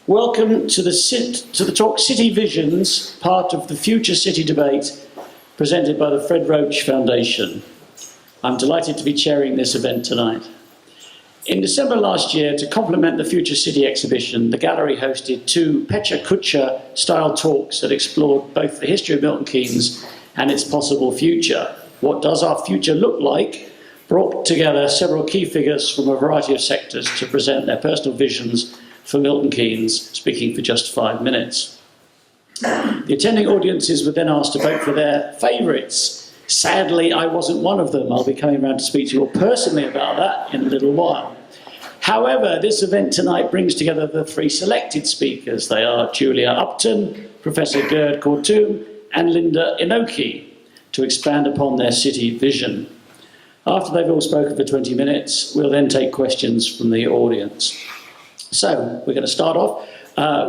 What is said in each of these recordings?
Welcome to the talk City Visions, part of the Future City debate presented by the Fred Roche Foundation. I'm delighted to be chairing this event tonight. In December last year, to complement the Future City exhibition, the gallery hosted two Pecha Kucha style talks that explored both the history of Milton Keynes and its possible future. What does our future look like? Brought together several key figures from a variety of sectors to present their personal visions for Milton Keynes, speaking for just 5 minutes. The attending audiences were then asked to vote for their favourites. Sadly, I wasn't one of them. I'll be coming around to speak to you all personally about that in a little while. However, this event tonight brings together the three selected speakers. They are Julia Upton, Professor Gerd Kortuem, and Linda Inoki, to expand upon their city vision. After they've all spoken for 20 minutes, we'll then take questions from the audience. So, we're going to start off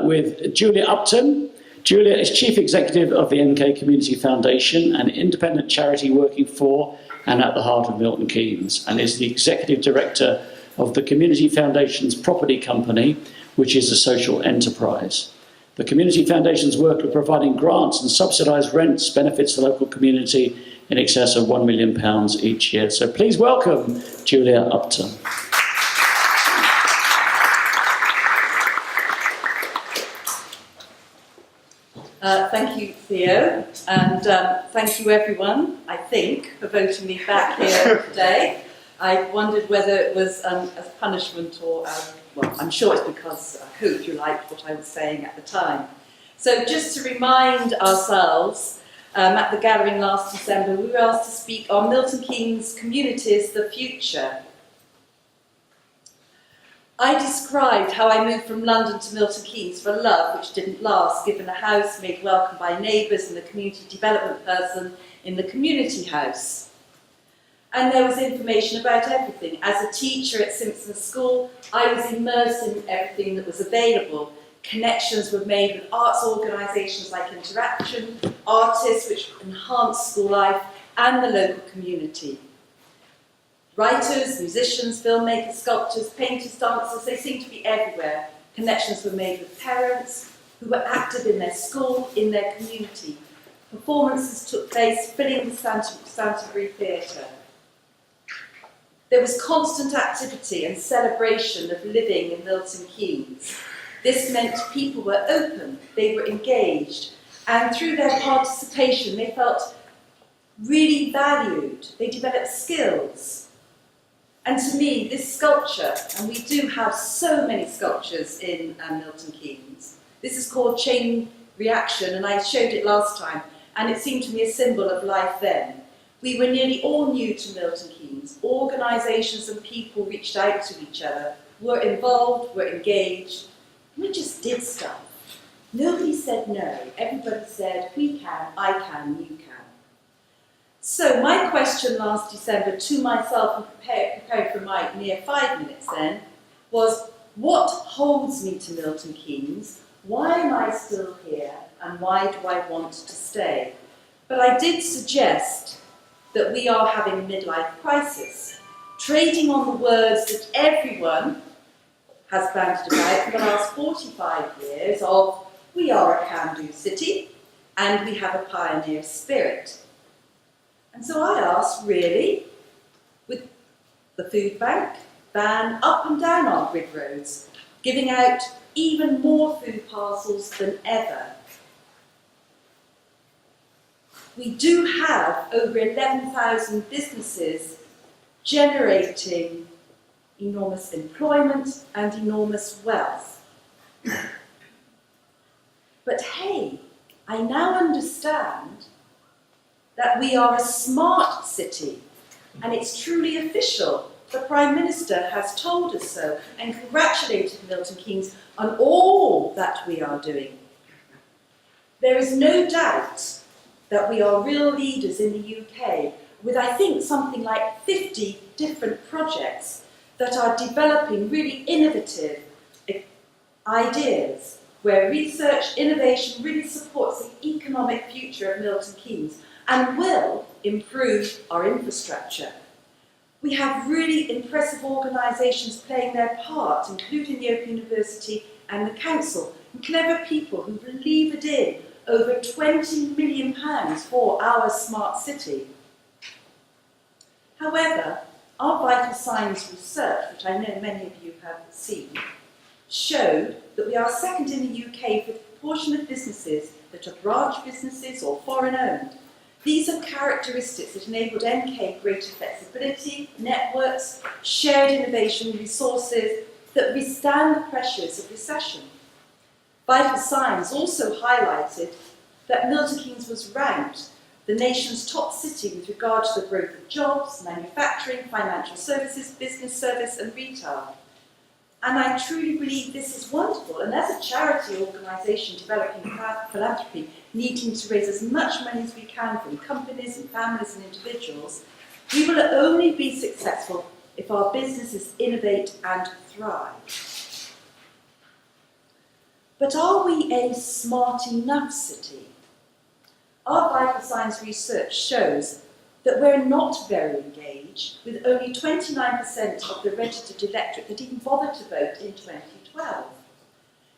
with Julia Upton. Julia is Chief Executive of the NK Community Foundation, an independent charity working for and at the heart of Milton Keynes, and is the Executive Director of the Community Foundation's property company, which is a social enterprise. The Community Foundation's work of providing grants and subsidised rents benefits the local community in excess of £1 million each year. So please welcome Julia Upton. Thank you, Theo, and thank you everyone, I think, for voting me back here today. I wondered whether it was as punishment or, well, I'm sure it's because I hope you liked what I was saying at the time. So just to remind ourselves, at the gathering last December, we were asked to speak on Milton Keynes Communities, the Future. I described how I moved from London to Milton Keynes for a love which didn't last, given a house made welcome by neighbours and the community development person in the community house. And there was information about everything. As a teacher at Simpson School, I was immersed in everything that was available. Connections were made with arts organisations like Interaction, artists which enhanced school life, and the local community. Writers, musicians, filmmakers, sculptors, painters, dancers, they seemed to be everywhere. Connections were made with parents who were active in their school, in their community. Performances took place filling the Canterbury Theatre. There was constant activity and celebration of living in Milton Keynes. This meant people were open, they were engaged, and through their participation they felt really valued. They developed skills. And to me, this sculpture, and we do have so many sculptures in Milton Keynes, this is called Chain Reaction, and I showed it last time, and it seemed to me a symbol of life then. We were nearly all new to Milton Keynes. Organisations and people reached out to each other, were involved, were engaged, and we just did stuff. Nobody said no. Everybody said, we can, I can, you can. So my question last December to myself and prepared for my near 5 minutes then was, what holds me to Milton Keynes? Why am I still here? And why do I want to stay? But I did suggest that we are having a midlife crisis, trading on the words that everyone has bandied about for the last 45 years of, we are a can-do city and we have a pioneer spirit. And so I asked, really, with the food bank ban up and down our grid roads, giving out even more food parcels than ever. We do have over 11,000 businesses generating enormous employment and enormous wealth. But hey, I now understand that we are a smart city, and it's truly official. The Prime Minister has told us so and congratulated Milton Keynes on all that we are doing. There is no doubt that we are real leaders in the UK, with I think something like 50 different projects that are developing really innovative ideas, where research, innovation really supports the economic future of Milton Keynes and will improve our infrastructure. We have really impressive organisations playing their part, including the Open University and the council, and clever people who've levered in over £20 million for our smart city. However, our vital signs research, which I know many of you have seen, showed that we are second in the UK for the proportion of businesses that are branch businesses or foreign owned. These are characteristics that enabled MK greater flexibility, networks, shared innovation, resources that withstand the pressures of recession. Vital Signs also highlighted that Milton Keynes was ranked the nation's top city with regard to the growth of jobs, manufacturing, financial services, business service and retail. And I truly believe this is wonderful. And as a charity organisation developing philanthropy, needing to raise as much money as we can from companies and families and individuals, we will only be successful if our businesses innovate and thrive. But are we a smart enough city? Our vital signs research shows that we're not very engaged, with only 29% of the registered electorate that even bothered to vote in 2012.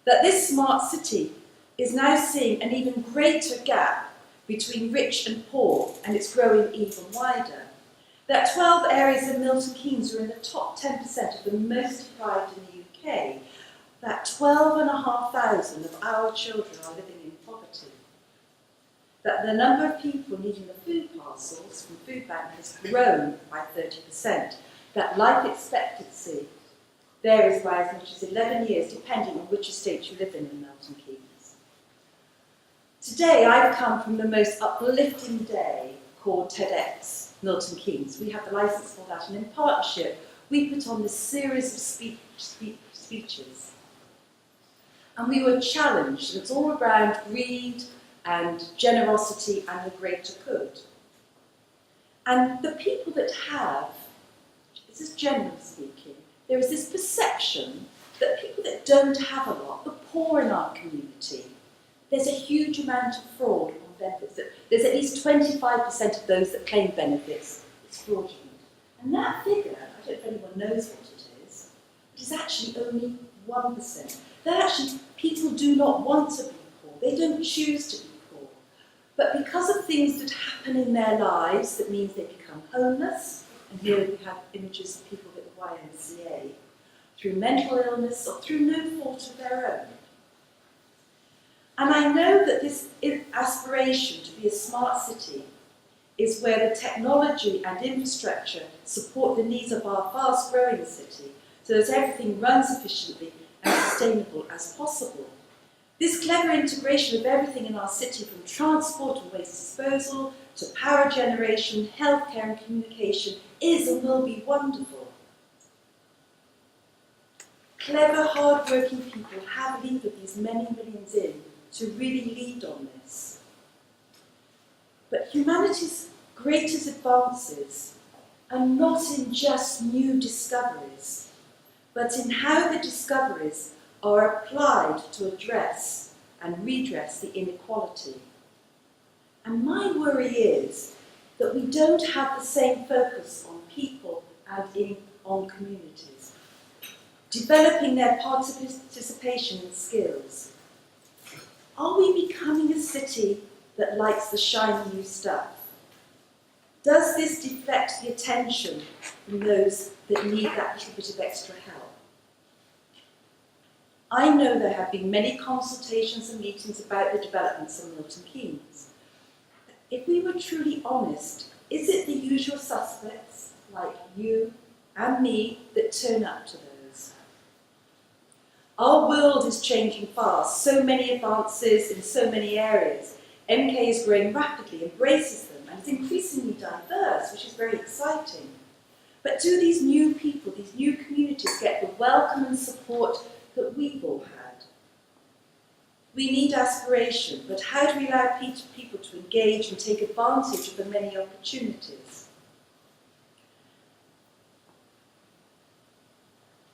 That this smart city is now seeing an even greater gap between rich and poor, and it's growing even wider. That 12 areas of Milton Keynes are in the top 10% of the most deprived in the UK. That 12,500 of our children are living in poverty. That the number of people needing the food parcels from food bank has grown by 30%. That life expectancy varies by as much as 11 years, depending on which estate you live in Milton Keynes. Today, I've come from the most uplifting day called TEDx Milton Keynes. We have the license for that, and in partnership, we put on this series of speeches. And we were challenged, and it's all around greed and generosity and the greater good. And the people that have, this is generally speaking, there is this perception that people that don't have a lot, the poor in our community, there's a huge amount of fraud on benefits. There's at least 25% of those that claim benefits, it's fraudulent. And that figure, I don't know if anyone knows what it is actually only 1%. That actually, people do not want to be poor. They don't choose to be poor. But because of things that happen in their lives, that means they become homeless, and here we have images of people at the YMCA, through mental illness or through no fault of their own. And I know that this aspiration to be a smart city is where the technology and infrastructure support the needs of our fast-growing city, so that everything runs efficiently and sustainable as possible. This clever integration of everything in our city, from transport and waste disposal to power generation, healthcare and communication, is and will be wonderful. Clever, hard-working people have levered these many millions in to really lead on this. But humanity's greatest advances are not in just new discoveries, but in how the discoveries are applied to address and redress the inequality. And my worry is that we don't have the same focus on people and on communities, developing their participation and skills. Are we becoming a city that likes the shiny new stuff? Does this deflect the attention from those that need that little bit of extra help? I know there have been many consultations and meetings about the developments of Milton Keynes. If we were truly honest, is it the usual suspects, like you and me, that turn up to those? Our world is changing fast, so many advances in so many areas. MK is growing rapidly, embraces them, and is increasingly diverse, which is very exciting. But do these new people, these new communities, get the welcome and support that we've all had? We need aspiration, but how do we allow people to engage and take advantage of the many opportunities?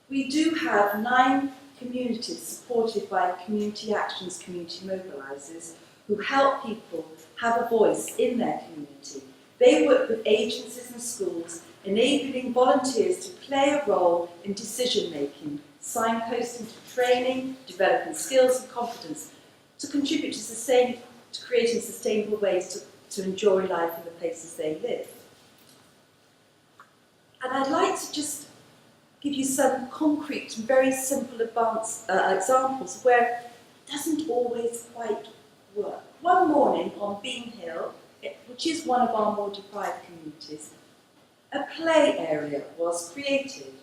We do have 9 communities supported by Community Actions community mobilisers who help people have a voice in their community. They work with agencies and schools, enabling volunteers to play a role in decision-making signposting to training, developing skills and confidence to contribute to creating sustainable ways to enjoy life in the places they live. And I'd like to just give you some concrete and very simple examples where it doesn't always quite work. One morning on Bean Hill, which is one of our more deprived communities, a play area was created.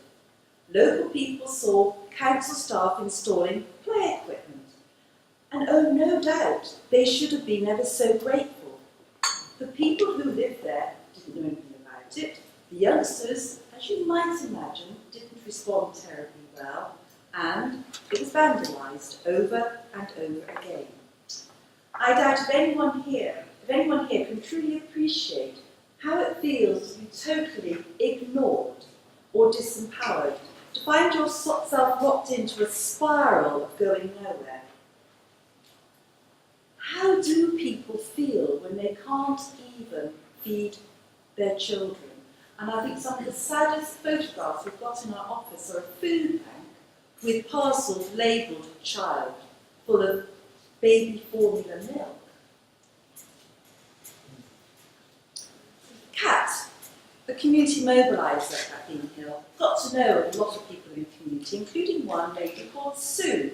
Local people saw council staff installing play equipment. And oh, no doubt, they should have been ever so grateful. The people who lived there didn't know anything about it. The youngsters, as you might imagine, didn't respond terribly well, and it was vandalised over and over again. I doubt if anyone here can truly appreciate how it feels to be totally ignored or disempowered, to find yourself locked into a spiral of going nowhere. How do people feel when they can't even feed their children? And I think some of the saddest photographs we've got in our office are a food bank with parcels labelled child, full of baby formula milk. Kat, the community mobiliser at Bean Hill, got to know a lot of people in the community, including one lady called Sue.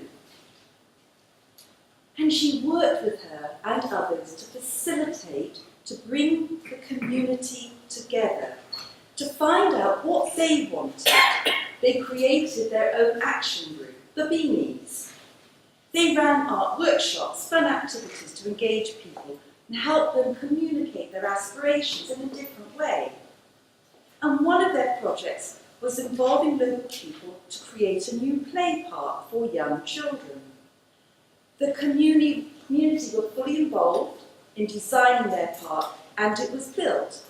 And she worked with her and others to facilitate, to bring the community together, to find out what they wanted. They created their own action group, the Beanies. They ran art workshops, fun activities to engage people and help them communicate their aspirations in a different way. And one of their projects was involving local people to create a new play park for young children. The community were fully involved in designing their park, and it was built.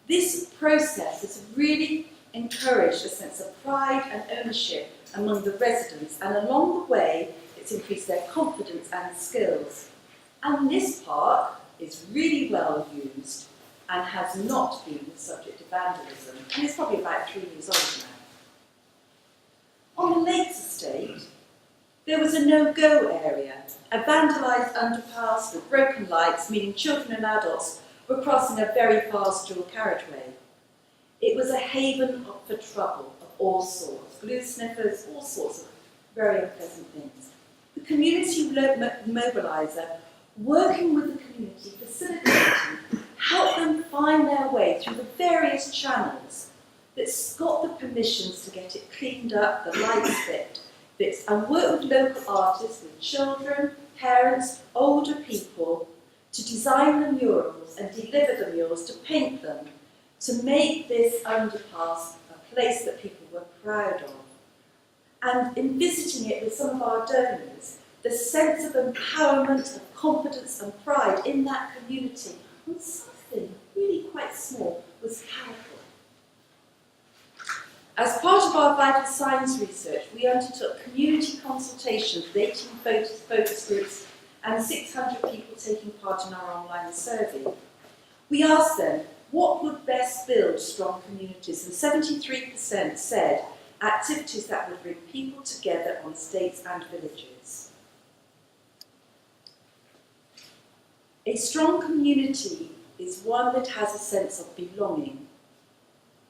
This process has really encouraged a sense of pride and ownership among the residents, and along the way, it's increased their confidence and skills. And this park is really well used and has not been the subject of vandalism, and it's probably about 3 years old now. On the Lakes estate, there was a no-go area, a vandalised underpass with broken lights, meaning children and adults were crossing a very fast dual carriageway. It was a haven for trouble of all sorts, glue sniffers, all sorts of very unpleasant things. The community mobiliser, working with the community, facilitating, helped them find their way through the various channels that's got the permissions to get it cleaned up, the lights fixed, and work with local artists, with children, parents, older people, to design the murals and deliver the murals, to paint them, to make this underpass a place that people were proud of. And in visiting it with some of our donors, the sense of empowerment, of confidence and pride in that community on something really quite small was powerful. As part of our vital signs research, we undertook community consultations with 18 focus groups and 600 people taking part in our online survey. We asked them, what would best build strong communities? And 73% said activities that would bring people together on estates and villages. A strong community is one that has a sense of belonging,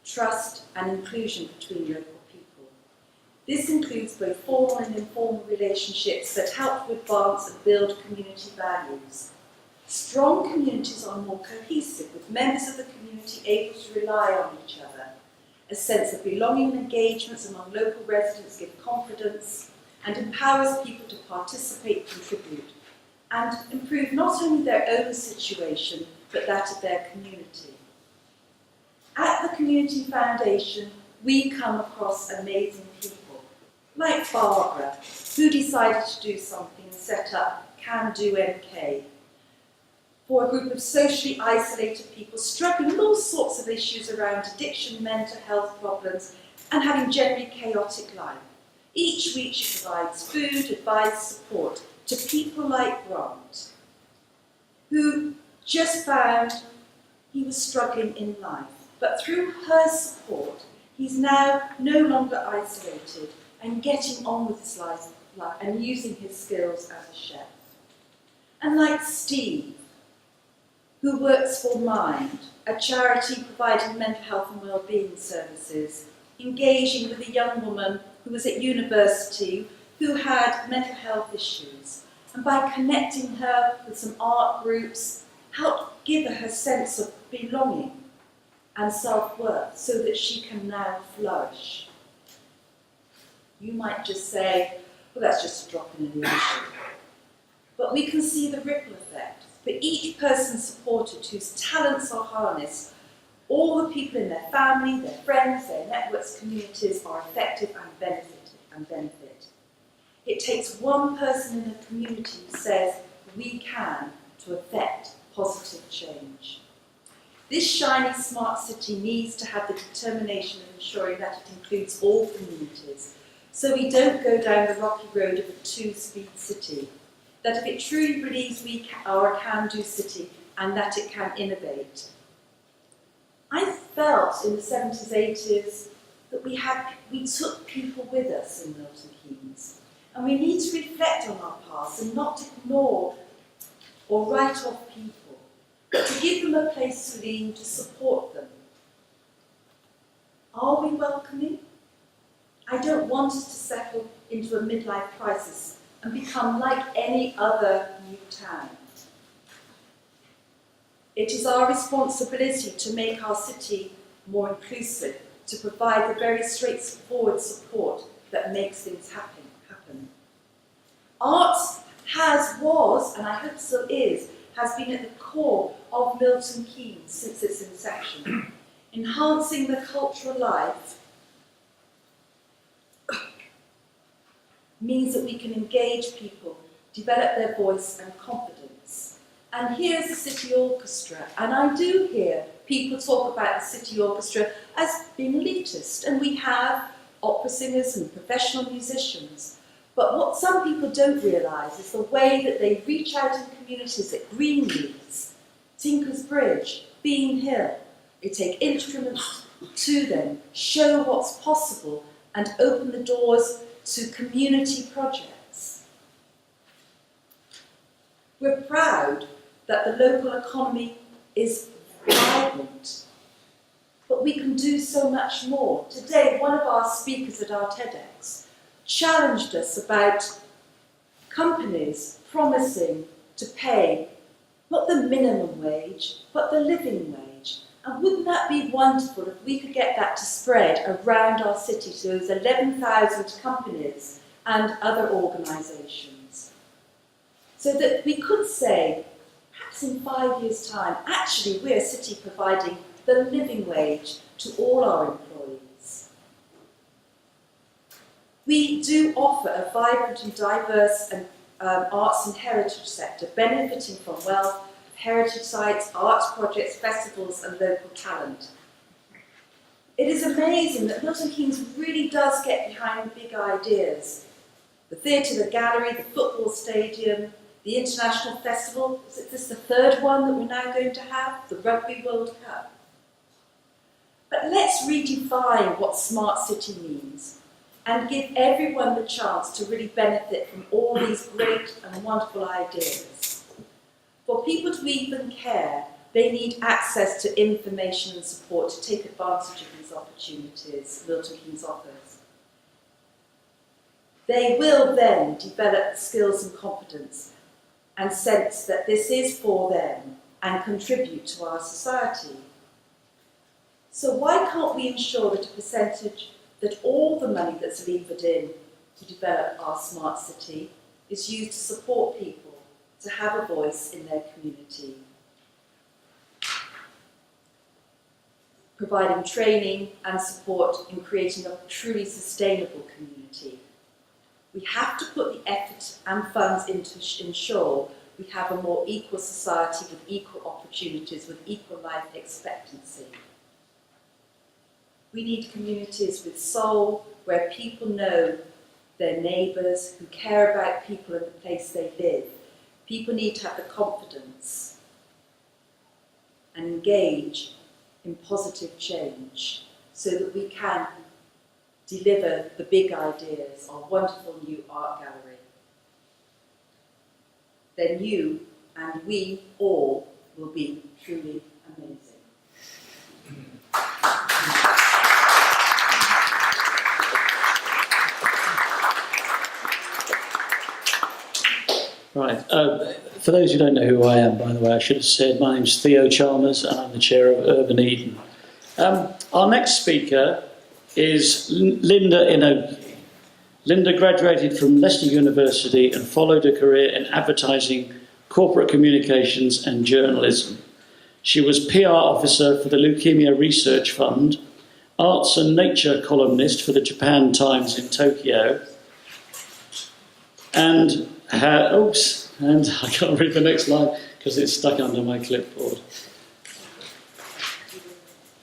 trust and inclusion between local people. This includes both formal and informal relationships that help to advance and build community values. Strong communities are more cohesive, with members of the community able to rely on each other. A sense of belonging and engagements among local residents give confidence and empowers people to participate, contribute, and improve not only their own situation, but that of their community. At the Community Foundation, we come across amazing people, like Barbara, who decided to do something and set up Can Do MK, for a group of socially isolated people struggling with all sorts of issues around addiction, mental health problems, and having generally chaotic life. Each week she provides food, advice, support to people like Grant, who just found he was struggling in life. But through her support, he's now no longer isolated. and getting on with his life and using his skills as a chef. And like Steve, who works for Mind, a charity providing mental health and wellbeing services, engaging with a young woman who was at university who had mental health issues, and by connecting her with some art groups, helped give her a sense of belonging and self-worth so that she can now flourish. You might just say, well, that's just a drop in the ocean. But we can see the ripple effect. For each person supported whose talents are harnessed, all the people in their family, their friends, their networks, communities are effective and benefit. It takes one person in a community who says, we can, to effect positive change. This shiny smart city needs to have the determination of ensuring that it includes all communities, so we don't go down the rocky road of a two-speed city, that if it truly believes we are a can-do city and that it can innovate. I felt in the 70s, 80s that we took people with us in Milton Keynes, and we need to reflect on our past and not ignore or write off people, but to give them a place to lean, to support them. Are we welcoming? I don't want us to settle into a midlife crisis and become like any other new town. It is our responsibility to make our city more inclusive, to provide the very straightforward support that makes things happen. Arts was, and I hope still is, has been at the core of Milton Keynes since its inception. Enhancing the cultural life means that we can engage people, develop their voice and confidence. And here's the City Orchestra, and I do hear people talk about the City Orchestra as being elitist, and we have opera singers and professional musicians. But what some people don't realise is the way that they reach out in communities at Greenleafs, Tinker's Bridge, Bean Hill. They take instruments to them, show what's possible, and open the doors to community projects. We're proud that the local economy is vibrant, but we can do so much more. Today, one of our speakers at our TEDx challenged us about companies promising to pay not the minimum wage, but the living wage. And wouldn't that be wonderful if we could get that to spread around our city to those 11,000 companies and other organisations? So that we could say, perhaps in 5 years' time, actually we're a city providing the living wage to all our employees. We do offer a vibrant and diverse arts and heritage sector, benefiting from wealth, heritage sites, arts projects, festivals and local talent. It is amazing that Milton Keynes really does get behind the big ideas. The theatre, the gallery, the football stadium, the international festival, is this the third one that we're now going to have? The Rugby World Cup. But let's redefine what smart city means and give everyone the chance to really benefit from all these great and wonderful ideas. For people to even care, they need access to information and support to take advantage of these opportunities Milton Keynes offers. They will then develop skills and competence and sense that this is for them and contribute to our society. So why can't we ensure that a percentage, that all the money that's levered in to develop our smart city is used to support people to have a voice in their community? Providing training and support in creating a truly sustainable community. We have to put the effort and funds in to ensure we have a more equal society with equal opportunities, with equal life expectancy. We need communities with soul, where people know their neighbours, who care about people and the place they live. People need to have the confidence and engage in positive change so that we can deliver the big ideas of a wonderful new art gallery, then you and we all will be truly amazing. Right. For those who don't know who I am, by the way, I should have said my name's Theo Chalmers and I'm the chair of Urban Eden. Our next speaker is Linda Inoki. Linda graduated from Leicester University and followed a career in advertising, corporate communications and journalism. She was PR officer for the Leukemia Research Fund, arts and nature columnist for the Japan Times in Tokyo, and I can't read the next line because it's stuck under my clipboard.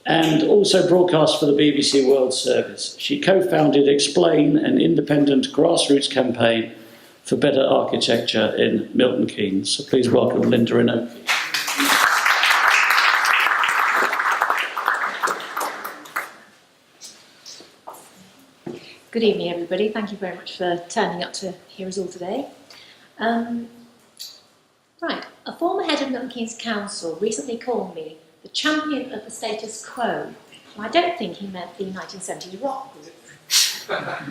And also broadcast for the BBC World Service. She co-founded Explain, an independent grassroots campaign for better architecture in Milton Keynes. So please welcome Linda Inoki. Good evening, everybody. Thank you very much for turning up to hear us all today. Right, a former head of Milton Keynes Council recently called me the champion of the status quo. I don't think he meant the 1970s rock group.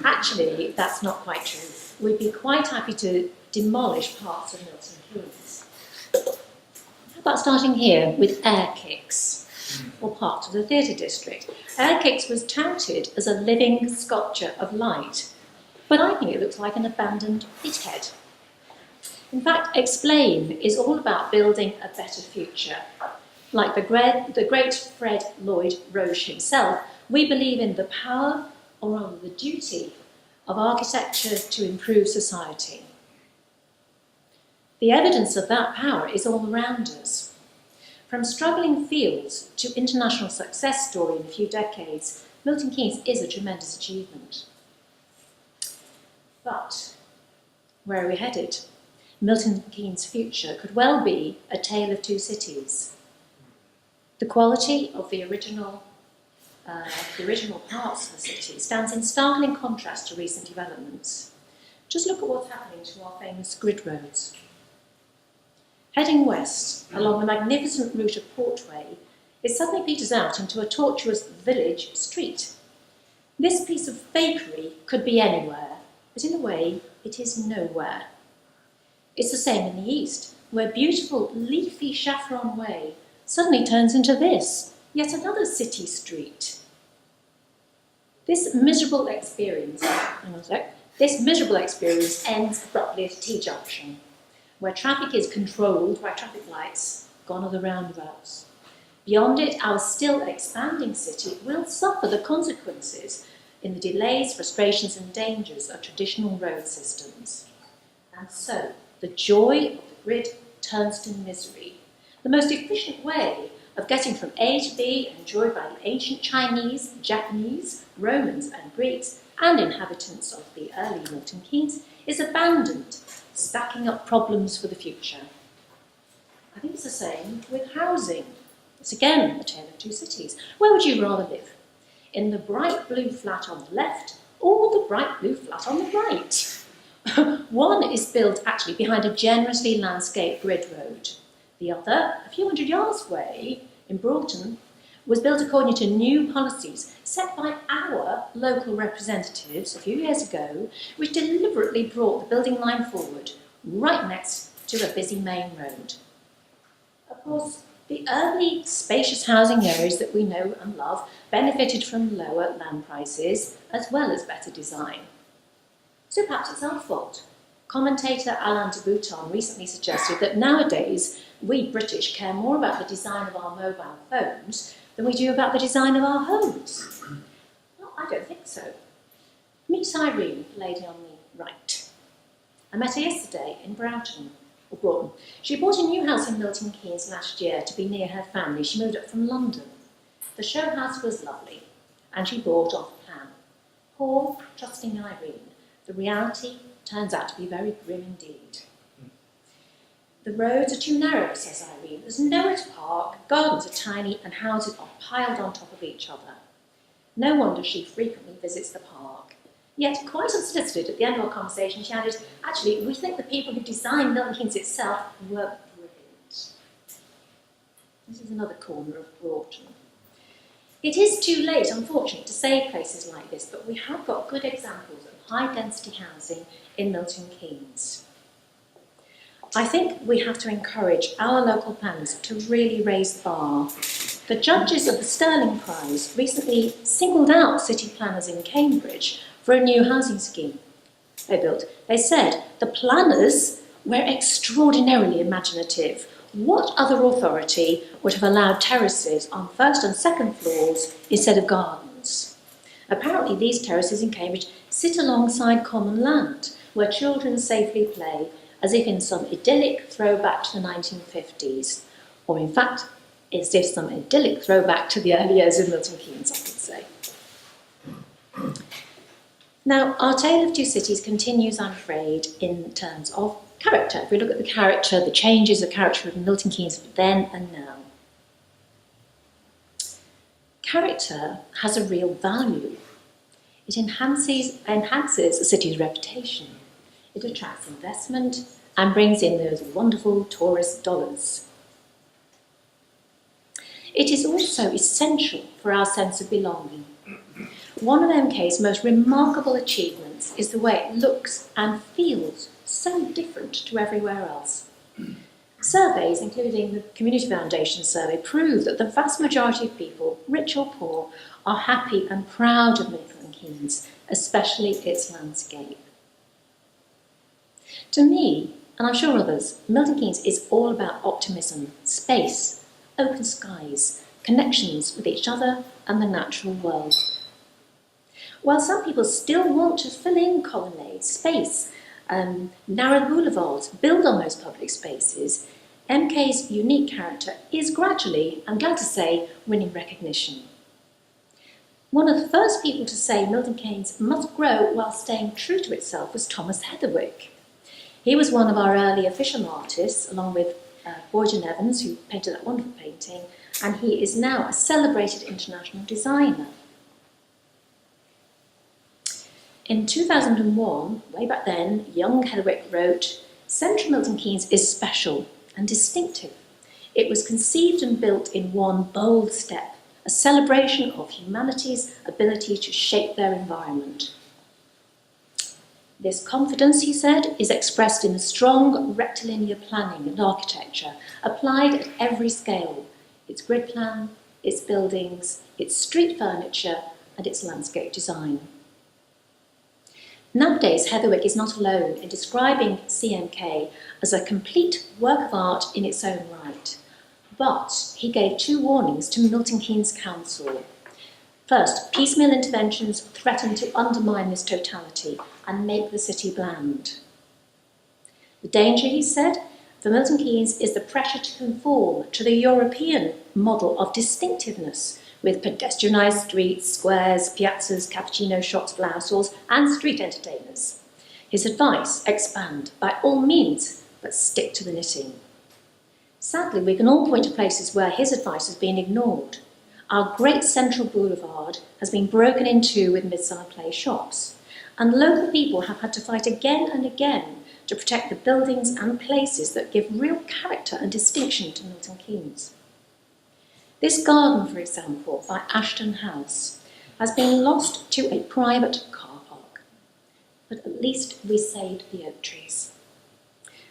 Actually, that's not quite true. We'd be quite happy to demolish parts of Milton Keynes. How about starting here with Air Kicks, or part of the theatre district? Air Kicks was touted as a living sculpture of light, but I think it looks like an abandoned pithead. In fact, Explain is all about building a better future. Like the great Fred Lloyd Roche himself, we believe in the power, or rather the duty, of architecture to improve society. The evidence of that power is all around us. From struggling fields to international success story in a few decades, Milton Keynes is a tremendous achievement. But where are we headed? Milton Keynes' future could well be a tale of two cities. The quality of the original parts of the city stands in startling contrast to recent developments. Just look at what's happening to our famous grid roads. Heading west along the magnificent route of Portway, it suddenly peters out into a tortuous village street. This piece of fakery could be anywhere, but in a way, it is nowhere. It's the same in the east, where beautiful, leafy Chaffron Way suddenly turns into this, yet another city street. This miserable experience ends abruptly at a T-junction, where traffic is controlled by traffic lights, gone are the roundabouts. Beyond it, our still expanding city will suffer the consequences in the delays, frustrations and dangers of traditional road systems. And so, the joy of the grid turns to misery. The most efficient way of getting from A to B, enjoyed by the ancient Chinese, Japanese, Romans and Greeks, and inhabitants of the early Milton Keynes, is abandoned, stacking up problems for the future. I think it's the same with housing. It's again a tale of two cities. Where would you rather live? In the bright blue flat on the left, or the bright blue flat on the right? One is built actually behind a generously landscaped grid road. The other, a few hundred yards away, in Broughton, was built according to new policies set by our local representatives a few years ago, which deliberately brought the building line forward, right next to a busy main road. Of course, the early spacious housing areas that we know and love benefited from lower land prices as well as better design. So perhaps it's our fault. Commentator Alain de Botton recently suggested that nowadays we British care more about the design of our mobile phones than we do about the design of our homes. Well, I don't think so. Meet Irene, the lady on the right. I met her yesterday in Broughton. She bought a new house in Milton Keynes last year to be near her family. She moved up from London. The show house was lovely, and she bought off plan. Poor, trusting Irene. The reality turns out to be very grim indeed. The roads are too narrow, says Irene. There's nowhere to park, gardens are tiny, and houses are piled on top of each other. No wonder she frequently visits the park. Yet, quite unsolicited at the end of our conversation, she added, actually, we think the people who designed Milton Keynes itself were brilliant. This is another corner of Broughton. It is too late, unfortunately, to save places like this, but we have got good examples of high-density housing in Milton Keynes. I think we have to encourage our local planners to really raise the bar. The judges of the Sterling Prize recently singled out city planners in Cambridge for a new housing scheme they built. They said the planners were extraordinarily imaginative. What other authority would have allowed terraces on first and second floors instead of gardens? Apparently these terraces in Cambridge sit alongside common land where children safely play, as if in some idyllic throwback to the 1950s, or in fact, as if some idyllic throwback to the early years of Milton Keynes, I could say. Now, our tale of two cities continues, I'm afraid, in terms of character. If we look at the character, the changes of character of Milton Keynes then and now. Character has a real value. It enhances a city's reputation. It attracts investment and brings in those wonderful tourist dollars. It is also essential for our sense of belonging. One of MK's most remarkable achievements is the way it looks and feels so different to everywhere else. Surveys, including the Community Foundation survey, prove that the vast majority of people, rich or poor, are happy and proud of Milton Keynes, especially its landscape. To me, and I'm sure others, Milton Keynes is all about optimism, space, open skies, connections with each other and the natural world. While some people still want to fill in colonnades, space, narrow boulevards, build on those public spaces, MK's unique character is gradually, I'm glad to say, winning recognition. One of the first people to say Milton Keynes must grow while staying true to itself was Thomas Heatherwick. He was one of our early official artists, along with Boyden Evans, who painted that wonderful painting, and he is now a celebrated international designer. In 2001, way back then, young Heatherwick wrote, "Central Milton Keynes is special and distinctive. It was conceived and built in one bold step, a celebration of humanity's ability to shape their environment." This confidence, he said, is expressed in the strong rectilinear planning and architecture applied at every scale, its grid plan, its buildings, its street furniture, and its landscape design. Nowadays, Heatherwick is not alone in describing CMK as a complete work of art in its own right, but he gave two warnings to Milton Keynes Council. First, piecemeal interventions threaten to undermine this totality and make the city bland. The danger, he said, for Milton Keynes is the pressure to conform to the European model of distinctiveness, with pedestrianised streets, squares, piazzas, cappuccino shops, flower stalls, and street entertainers. His advice: expand by all means, but stick to the knitting. Sadly, we can all point to places where his advice has been ignored. Our great central boulevard has been broken into with midsummer play shops, and local people have had to fight again and again to protect the buildings and places that give real character and distinction to Milton Keynes. This garden, for example, by Ashton House, has been lost to a private car park, but at least we saved the oak trees.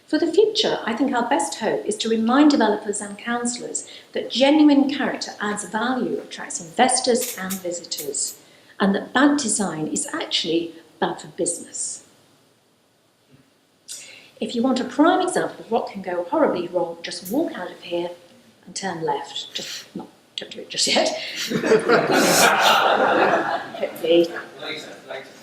For the future, I think our best hope is to remind developers and councillors that genuine character adds value, attracts investors and visitors, and that bad design is actually bad for business. If you want a prime example of what can go horribly wrong, just walk out of here and turn left. Don't do it just yet. Hopefully.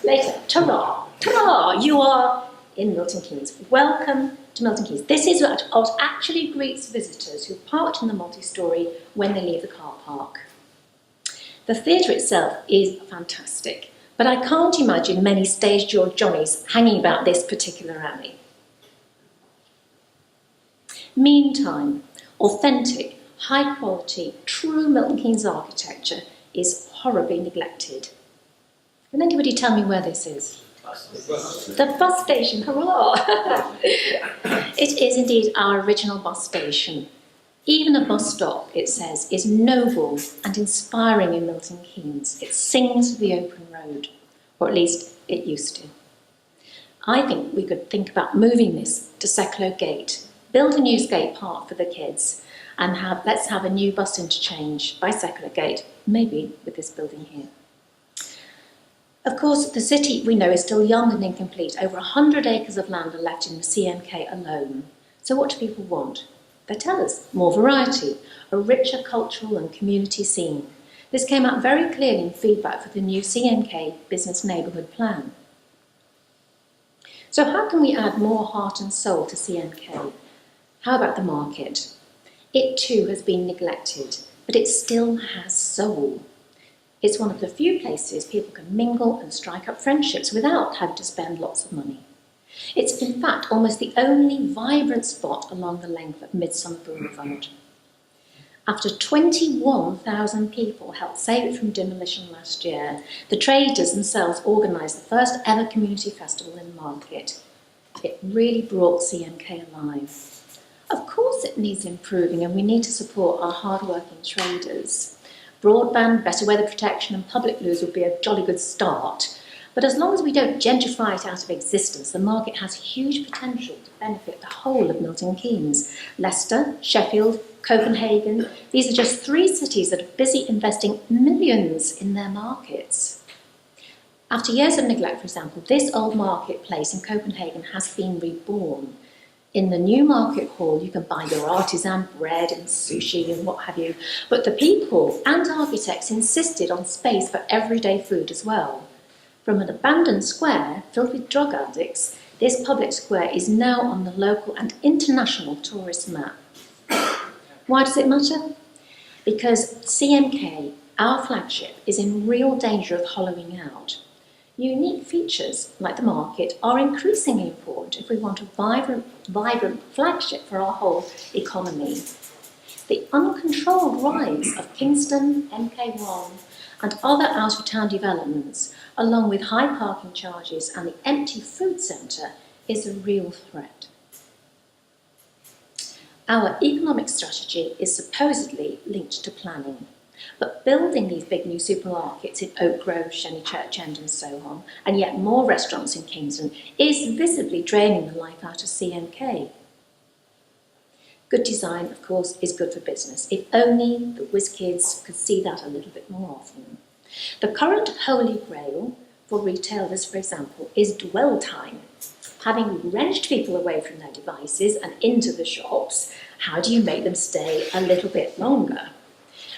Later. Ta-ra! Ta-ra! You are in Milton Keynes. Welcome to Milton Keynes. This is what actually greets visitors who parked in the multi-storey when they leave the car park. The theatre itself is fantastic, but I can't imagine many stage George Johnnies hanging about this particular alley. Meantime, authentic, high quality, true Milton Keynes architecture is horribly neglected. Can anybody tell me where this is? The bus station, hurrah! It is indeed our original bus station. Even a bus stop, it says, is noble and inspiring in Milton Keynes. It sings the open road, or at least it used to. I think we could think about moving this to Secular Gate, build a new skate park for the kids, and let's have a new bus interchange by Secular Gate, maybe with this building here. Of course, the city, we know, is still young and incomplete. Over 100 acres of land are left in the CMK alone. So what do people want? They tell us more variety, a richer cultural and community scene. This came out very clearly in feedback for the new CMK Business Neighbourhood Plan. So how can we add more heart and soul to CMK? How about the market? It too has been neglected, but it still has soul. It's one of the few places people can mingle and strike up friendships without having to spend lots of money. It's in fact almost the only vibrant spot along the length of Midsummer Boulevard. After 21,000 people helped save it from demolition last year, the traders themselves organised the first ever community festival in the market. It really brought CMK alive. Of course it needs improving, and we need to support our hard-working traders. Broadband, better weather protection and public loos would be a jolly good start. But as long as we don't gentrify it out of existence, the market has huge potential to benefit the whole of Milton Keynes. Leicester, Sheffield, Copenhagen, these are just 3 cities that are busy investing millions in their markets. After years of neglect, for example, this old marketplace in Copenhagen has been reborn. In the new market hall, you can buy your artisan bread and sushi and what have you, but the people and architects insisted on space for everyday food as well. From an abandoned square filled with drug addicts, this public square is now on the local and international tourist map. Why does it matter? Because CMK, our flagship, is in real danger of hollowing out. Unique features, like the market, are increasingly important if we want a vibrant flagship for our whole economy. The uncontrolled rise of Kingston, MK1 and other out-of-town developments, along with high parking charges and the empty food centre, is a real threat. Our economic strategy is supposedly linked to planning. But building these big new supermarkets in Oak Grove, Shenny Church End and so on, and yet more restaurants in Kingston, is visibly draining the life out of CMK. Good design, of course, is good for business. If only the whiz kids could see that a little bit more often. The current holy grail for retailers, for example, is dwell time. Having wrenched people away from their devices and into the shops, how do you make them stay a little bit longer?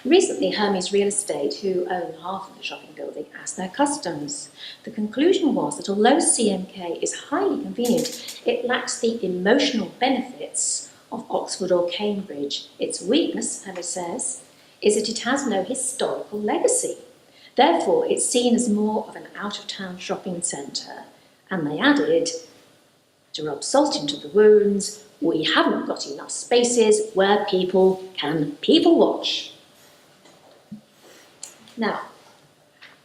Recently, Hermes Real Estate, who own half of the shopping building, asked their customers. The conclusion was that although CMK is highly convenient, it lacks the emotional benefits of Oxford or Cambridge. Its weakness, Hermes says, is that it has no historical legacy. Therefore, it's seen as more of an out-of-town shopping centre. And they added, to rub salt into the wounds, we haven't got enough spaces where people can people watch. Now,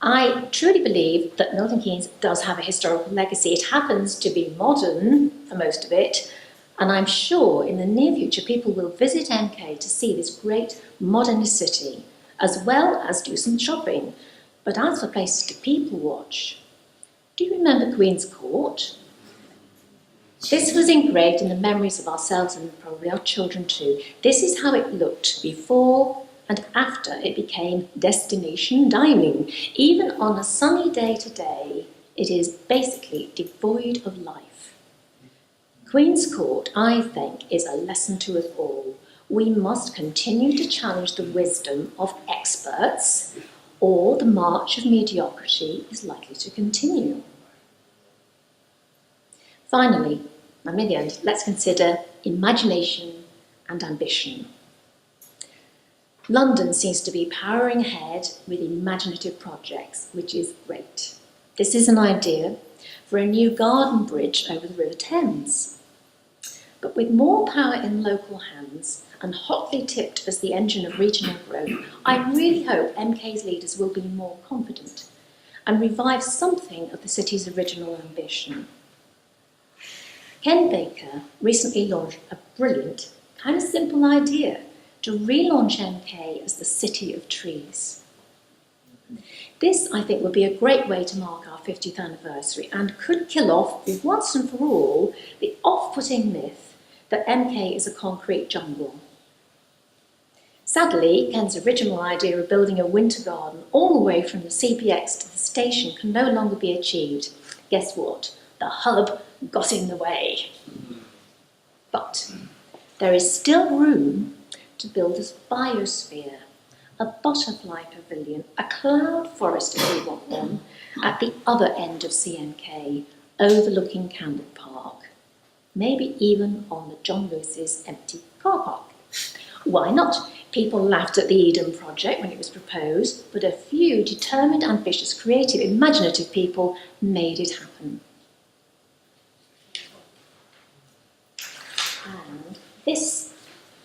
I truly believe that Milton Keynes does have a historical legacy. It happens to be modern for most of it, and I'm sure in the near future people will visit MK to see this great modernist city, as well as do some shopping. But as for places to people watch, do you remember Queen's Court? This was engraved in the memories of ourselves and probably our children too. This is how it looked before and after it became destination dining. Even on a sunny day today, it is basically devoid of life. Queen's Court, I think, is a lesson to us all. We must continue to challenge the wisdom of experts, or the march of mediocrity is likely to continue. Finally, I'm near the end, let's consider imagination and ambition. London seems to be powering ahead with imaginative projects, which is great. This is an idea for a new garden bridge over the River Thames. But with more power in local hands and hotly tipped as the engine of regional growth, I really hope MK's leaders will be more confident and revive something of the city's original ambition. Ken Baker recently launched a brilliant, kind of simple idea to relaunch MK as the City of Trees. This, I think, would be a great way to mark our 50th anniversary and could kill off, once and for all, the off-putting myth that MK is a concrete jungle. Sadly, Ken's original idea of building a winter garden all the way from the CPX to the station can no longer be achieved. Guess what? The hub got in the way. But there is still room to build a biosphere, a butterfly pavilion, a cloud forest if we want one, at the other end of CMK, overlooking Camden Park. Maybe even on the John Lewis's empty car park. Why not? People laughed at the Eden project when it was proposed, but a few determined, ambitious, creative, imaginative people made it happen. And this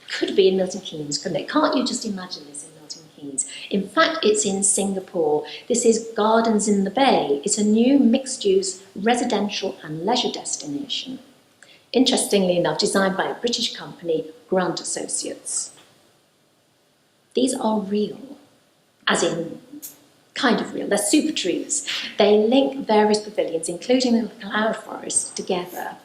could be in Milton Keynes, couldn't it? Can't you just imagine this in Milton Keynes? In fact, it's in Singapore. This is Gardens in the Bay. It's a new mixed-use residential and leisure destination. Interestingly enough, designed by a British company, Grant Associates. These are real, as in kind of real. They're super trees. They link various pavilions, including the cloud forest, together.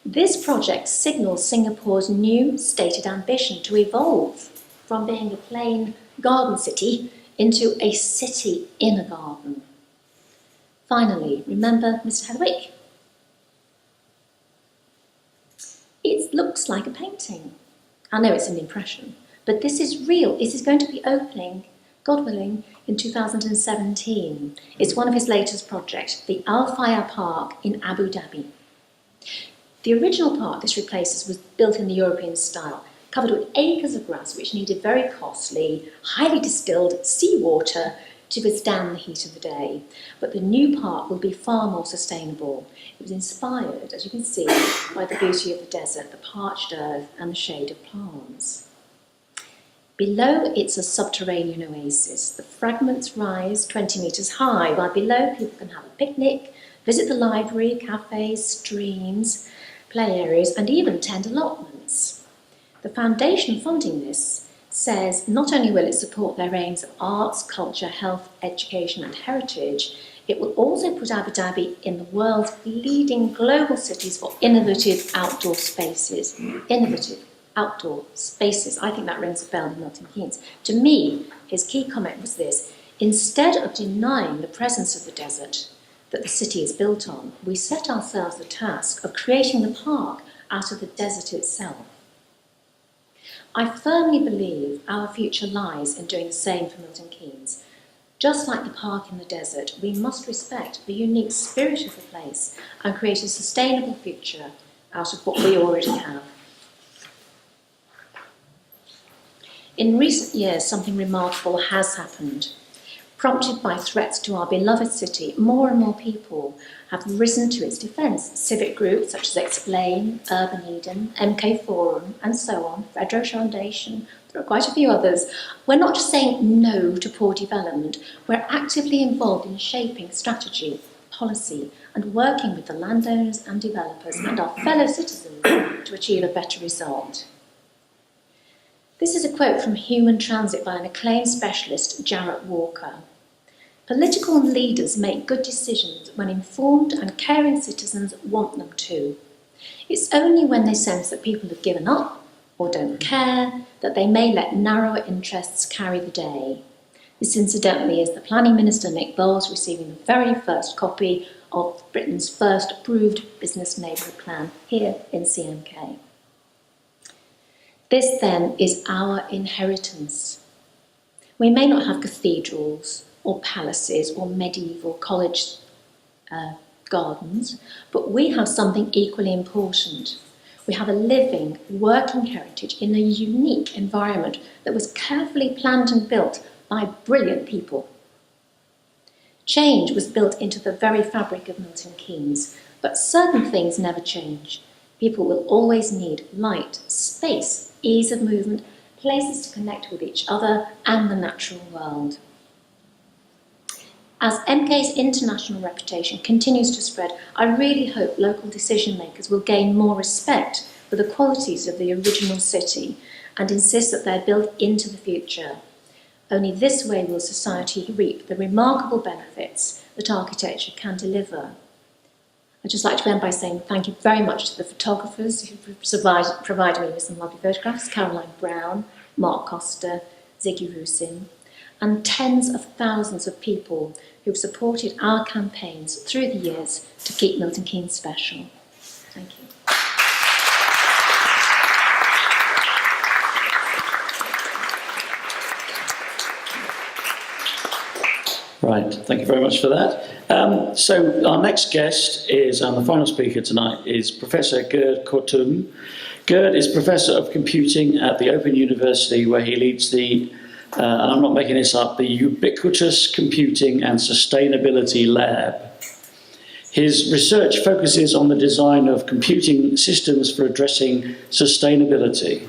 This project signals Singapore's new stated ambition to evolve from being a plain garden city into a city in a garden. Finally, remember Mr. Heatherwick? It looks like a painting. I know it's an impression, but this is real. It is going to be opening, God willing, in 2017. It's one of his latest projects, the Al Fayha Park in Abu Dhabi. The original park this replaces was built in the European style, covered with acres of grass which needed very costly, highly distilled seawater to withstand the heat of the day. But the new park will be far more sustainable. It was inspired, as you can see, by the beauty of the desert, the parched earth and the shade of palms. Below, it's a subterranean oasis. The fragments rise 20 metres high, while below people can have a picnic, visit the library, cafes, streams, play areas, and even tend allotments. The foundation funding this says not only will it support their aims of arts, culture, health, education and heritage, it will also put Abu Dhabi in the world's leading global cities for innovative outdoor spaces. Innovative outdoor spaces. I think that rings a bell in Milton Keynes. To me, his key comment was this: instead of denying the presence of the desert that the city is built on, we set ourselves the task of creating the park out of the desert itself. I firmly believe our future lies in doing the same for Milton Keynes. Just like the park in the desert, we must respect the unique spirit of the place and create a sustainable future out of what we already have. In recent years, something remarkable has happened. Prompted by threats to our beloved city, more and more people have risen to its defence. Civic groups such as Explain, Urban Eden, MK Forum, and so on, Fred Roche Foundation, there are quite a few others. We're not just saying no to poor development, we're actively involved in shaping strategy, policy, and working with the landowners and developers and our fellow citizens to achieve a better result. This is a quote from Human Transit by an acclaimed specialist, Jarrett Walker. Political leaders make good decisions when informed and caring citizens want them to. It's only when they sense that people have given up or don't care that they may let narrower interests carry the day. This incidentally is the Planning Minister Nick Bowles receiving the very first copy of Britain's first approved business neighbourhood plan here in CMK. This then is our inheritance. We may not have cathedrals or palaces or medieval college gardens, but we have something equally important. We have a living, working heritage in a unique environment that was carefully planned and built by brilliant people. Change was built into the very fabric of Milton Keynes, but certain things never change. People will always need light, space, ease of movement, places to connect with each other and the natural world. As MK's international reputation continues to spread, I really hope local decision makers will gain more respect for the qualities of the original city and insist that they're built into the future. Only this way will society reap the remarkable benefits that architecture can deliver. I'd just like to end by saying thank you very much to the photographers who provided me with some lovely photographs, Caroline Brown, Mark Costa, Ziggy Rusin, and tens of thousands of people who've supported our campaigns through the years to keep Milton Keynes special. Thank you. Right, thank you very much for that. So our next guest is, the final speaker tonight, is Professor Gerd Kortuem. Gerd is Professor of Computing at the Open University, where he leads the, and I'm not making this up, the Ubiquitous Computing and Sustainability Lab. His research focuses on the design of computing systems for addressing sustainability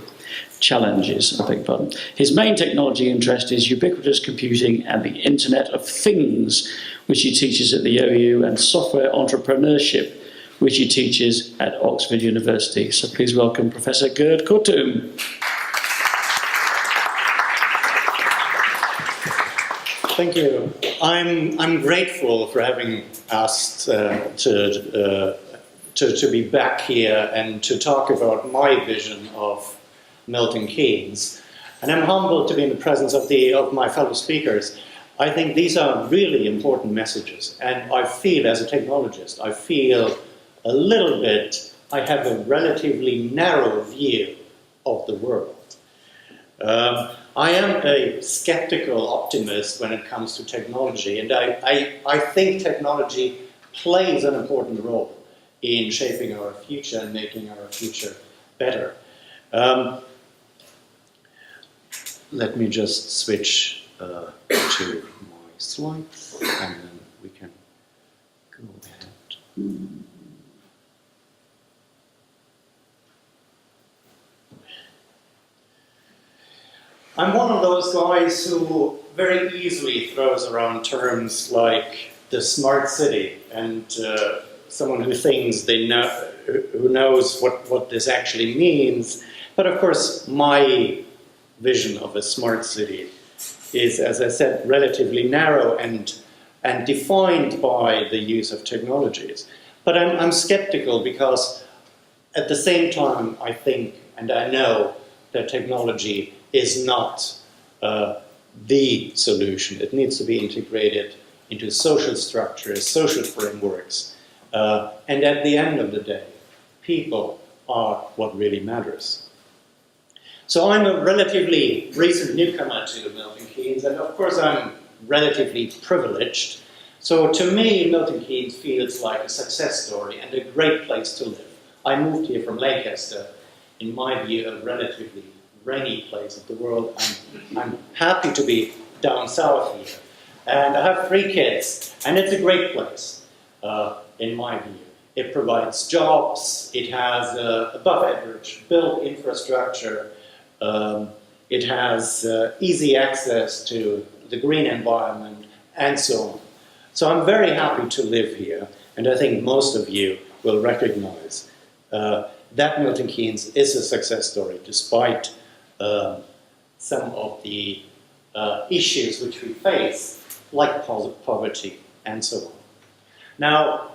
challenges, I beg your pardon. His main technology interest is ubiquitous computing and the Internet of Things, which he teaches at the OU, and software entrepreneurship, which he teaches at Oxford University. So please welcome Professor Gerd Kortuem. Thank you. I'm grateful for having asked to be back here and to talk about my vision of Milton Keynes, and I'm humbled to be in the presence of my fellow speakers. I think these are really important messages, and I feel, as a technologist, I feel a little bit, I have a relatively narrow view of the world. I am a skeptical optimist when it comes to technology, and I think technology plays an important role in shaping our future and making our future better. Let me just switch to my slides, and then we can go ahead. I'm one of those guys who very easily throws around terms like the smart city, and someone who thinks they know, who knows what this actually means. But of course, my vision of a smart city is, as I said, relatively narrow and defined by the use of technologies. But I'm skeptical because at the same time I think and I know that technology is not the solution. It needs to be integrated into social structures, social frameworks, and at the end of the day, people are what really matters. So I'm a relatively recent newcomer to Milton Keynes, and of course I'm relatively privileged. So to me, Milton Keynes feels like a success story and a great place to live. I moved here from Lancaster, in my view, a relatively rainy place of the world. I'm happy to be down south here. And I have 3 kids, and it's a great place, in my view. It provides jobs, it has above average built infrastructure, it has easy access to the green environment, and so on. So I'm very happy to live here, and I think most of you will recognize that Milton Keynes is a success story, despite some of the issues which we face, like poverty and so on. Now,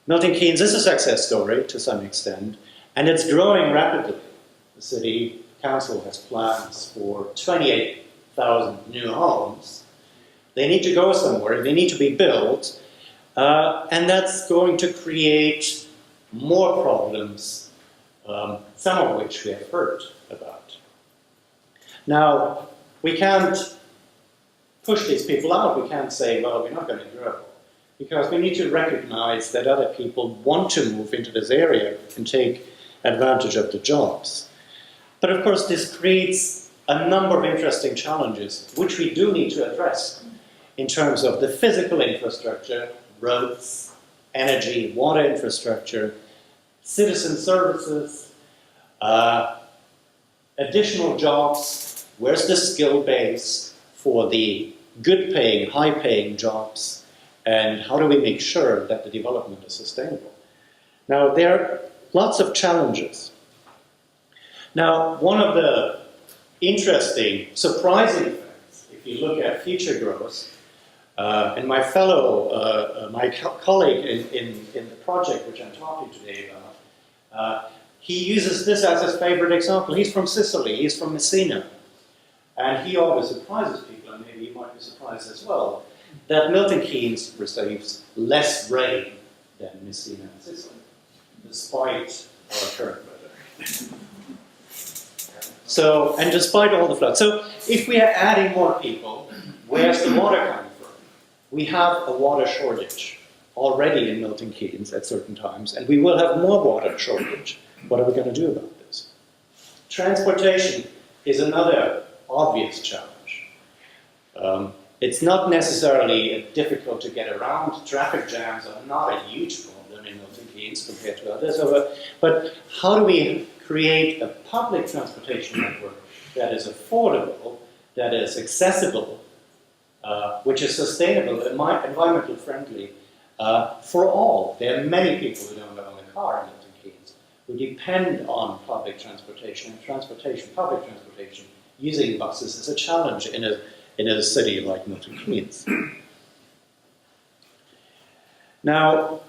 Milton Keynes is a success story to some extent, and it's growing rapidly. The City Council has plans for 28,000 new homes. They need to go somewhere, they need to be built, and that's going to create more problems, some of which we have heard about. Now, we can't push these people out. We can't say, well, we're not going to grow, because we need to recognize that other people want to move into this area and take advantage of the jobs. But of course, this creates a number of interesting challenges, which we do need to address in terms of the physical infrastructure, roads, energy, water infrastructure, citizen services, additional jobs. Where's the skill base for the good-paying, high-paying jobs? And how do we make sure that the development is sustainable? Now, there are lots of challenges. Now, one of the interesting, surprising things, if you look at future growth, and my colleague in the project which I'm talking today about, he uses this as his favorite example. He's from Sicily, he's from Messina, and he always surprises people, and maybe you might be surprised as well, that Milton Keynes receives less rain than Messina and Sicily, despite our current weather. So, and despite all the floods. So, if we are adding more people, where's the water coming from? We have a water shortage already in Milton Keynes at certain times, and we will have more water shortage. What are we going to do about this? Transportation is another obvious challenge. It's not necessarily difficult to get around. Traffic jams are not a huge problem in Milton Keynes compared to others. But how do we create a public transportation network that is affordable, that is accessible, which is sustainable, environmentally friendly for all? There are many people who don't own a car in Milton Keynes who depend on public transportation. And public transportation, using buses is a challenge in a city like Milton Keynes. Now,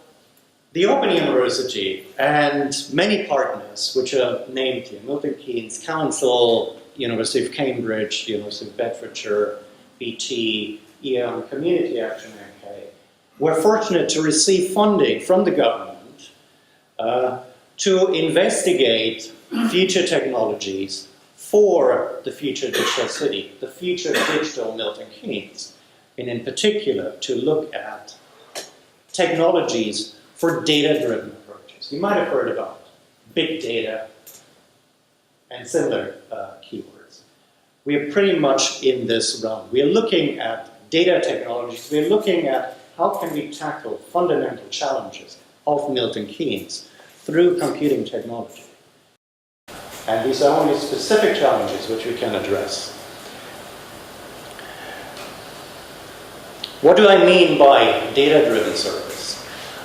the Open University and many partners, which are named here, Milton Keynes Council, University of Cambridge, University of Bedfordshire, BT, EON Community Action UK, were fortunate to receive funding from the government to investigate future technologies for the future digital city, the future digital Milton Keynes, and in particular to look at technologies for data-driven approaches. You might have heard about big data and similar keywords. We are pretty much in this realm. We are looking at data technologies. We are looking at how can we tackle fundamental challenges of Milton Keynes through computing technology. And these are only specific challenges which we can address. What do I mean by data-driven service?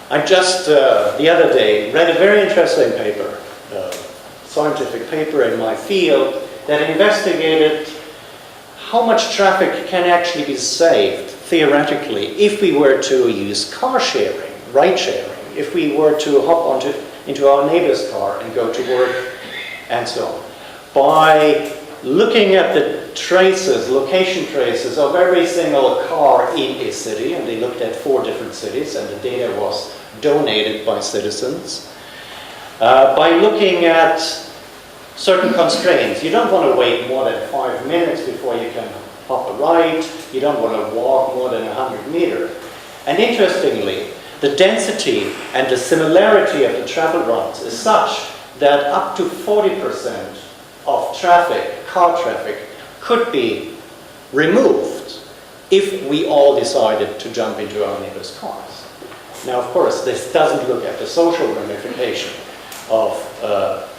I just, the other day, read a very interesting paper, scientific paper in my field, that investigated how much traffic can actually be saved, theoretically, if we were to use car sharing, ride sharing, if we were to hop into our neighbor's car and go to work, and so on. By looking at the traces, location traces of every single car in a city, and they looked at 4 different cities, and the data was donated by citizens. By looking at certain constraints, you don't want to wait more than 5 minutes before you can hop a ride, you don't want to walk more than 100 meters. And interestingly, the density and the similarity of the travel routes is such that up to 40% of traffic, car traffic, could be removed if we all decided to jump into our neighbors' cars. Now, of course, this doesn't look at the social ramification of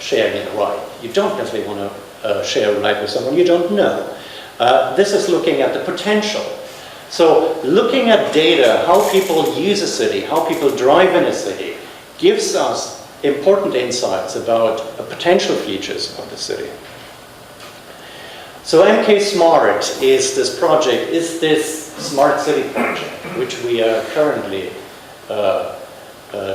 sharing a ride. You don't necessarily want to share a ride with someone you don't know. This is looking at the potential. So, looking at data, how people use a city, how people drive in a city, gives us important insights about the potential features of the city. So MK Smart is this project, is this smart city project, which we are currently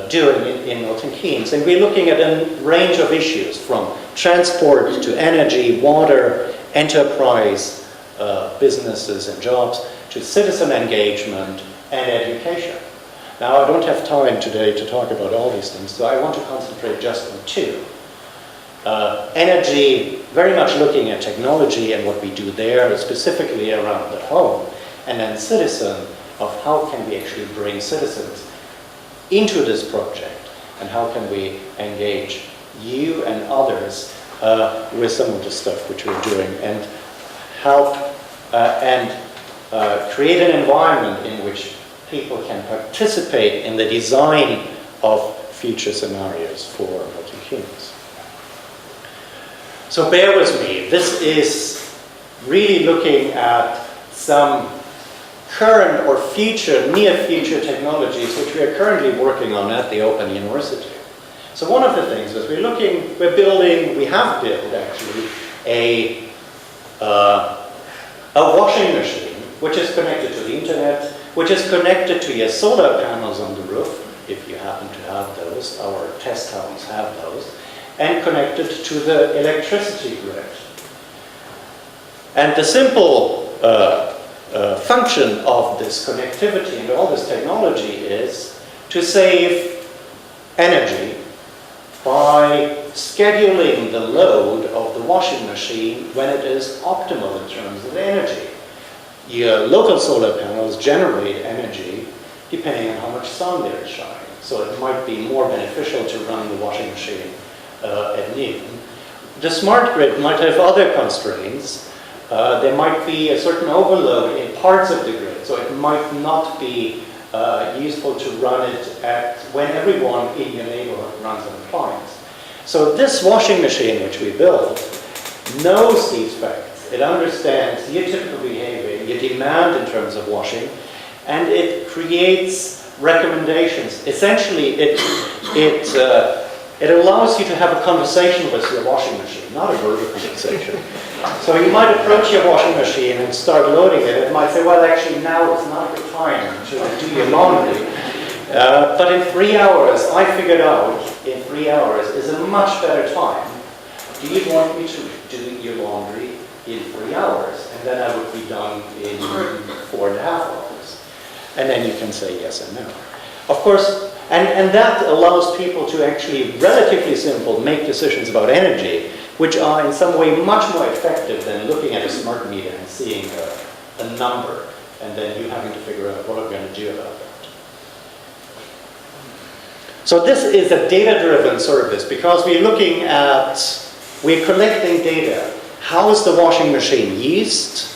doing in Milton Keynes. And we're looking at a range of issues from transport to energy, water, enterprise, businesses and jobs, to citizen engagement and education. Now, I don't have time today to talk about all these things, so I want to concentrate just on 2. Energy, very much looking at technology and what we do there, specifically around the home, and then citizen, of how can we actually bring citizens into this project, and how can we engage you and others with some of the stuff which we're doing, and help create an environment in which people can participate in the design of future scenarios for Milton Keynes. So bear with me. This is really looking at some current or future, near future technologies which we are currently working on at the Open University. So one of the things is we have built actually a washing machine which is connected to the internet, which is connected to your solar panels on the roof, if you happen to have those. Our test towns have those, and connected to the electricity grid. And the simple function of this connectivity and all this technology is to save energy by scheduling the load of the washing machine when it is optimal in terms of energy. Your local solar panels generate energy depending on how much sun there is shining. So it might be more beneficial to run the washing machine at noon. The smart grid might have other constraints. There might be a certain overload in parts of the grid, so it might not be useful to run it when everyone in your neighborhood runs an appliance. So this washing machine which we built knows these facts. It understands your typical behavior, your demand in terms of washing, and it creates recommendations. Essentially, it allows you to have a conversation with your washing machine, not a verbal conversation. So you might approach your washing machine and start loading it. It might say, well, actually, now it's not a good time to do your laundry. But in 3 hours, I figured out, in 3 hours is a much better time. Do you want me to do your laundry in 3 hours? And then I would be done in 4.5 hours. And then you can say yes and no. Of course, and that allows people to actually, relatively simple, make decisions about energy, which are in some way much more effective than looking at a smart meter and seeing a number, and then you having to figure out what I'm going to do about that. So this is a data-driven service because we're collecting data. How is the washing machine used?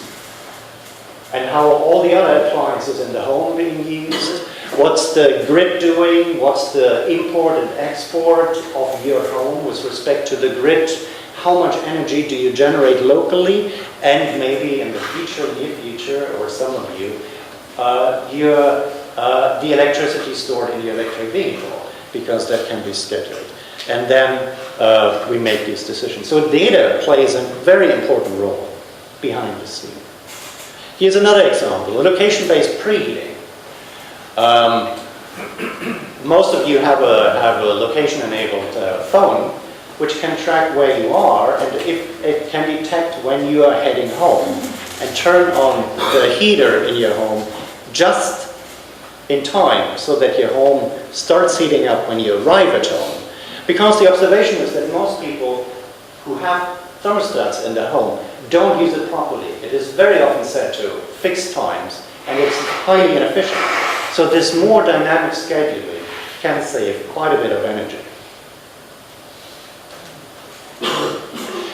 And how are all the other appliances in the home being used? What's the grid doing? What's the import and export of your home with respect to the grid? How much energy do you generate locally? And maybe in the future, near future, or some of you, the electricity stored in your electric vehicle, because that can be scheduled. And then we make these decisions. So data plays a very important role behind the scene. Here's another example, location-based preheating. Most of you have a location-enabled phone, which can track where you are, and it can detect when you are heading home, and turn on the heater in your home just in time, so that your home starts heating up when you arrive at home. Because the observation is that most people who have thermostats in their home don't use it properly. It is very often set to fixed times, and it's highly inefficient. So this more dynamic scheduling can save quite a bit of energy.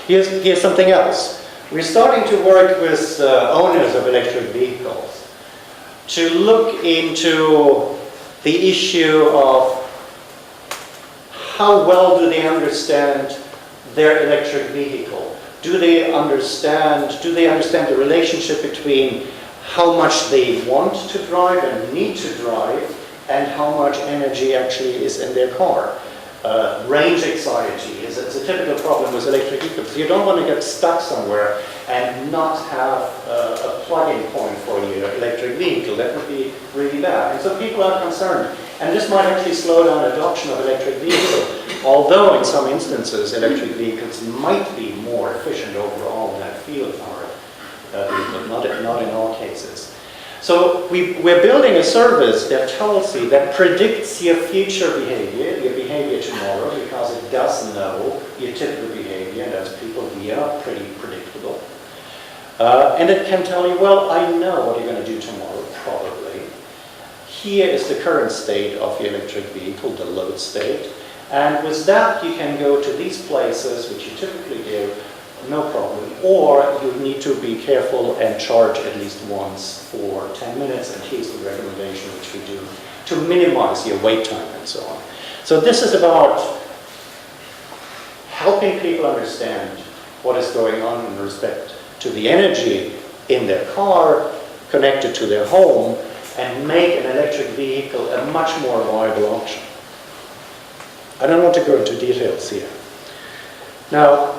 Here's something else. We're starting to work with owners of electric vehicles to look into the issue of how well do they understand their electric vehicle? Do they understand the relationship between how much they want to drive and need to drive, and how much energy actually is in their car? Range anxiety is a typical problem with electric vehicles. You don't want to get stuck somewhere and not have a plug-in point for your electric vehicle. That would be really bad. And so people are concerned. And this might actually slow down adoption of electric vehicles. Although in some instances electric vehicles might be more efficient overall than fuel powered vehicles, not in all cases. So we're building a service that tells you, that predicts your future behavior, your behavior tomorrow, because it does know your typical behavior, and as people, we are pretty predictable. And it can tell you, well, I know what you're going to do tomorrow, probably. Here is the current state of your electric vehicle, the load state. And with that, you can go to these places, which you typically do, no problem. Or you need to be careful and charge at least once for 10 minutes. And here's the recommendation which we do to minimize your wait time and so on. So this is about helping people understand what is going on in respect to the energy in their car, connected to their home, and make an electric vehicle a much more viable option. I don't want to go into details here. Now,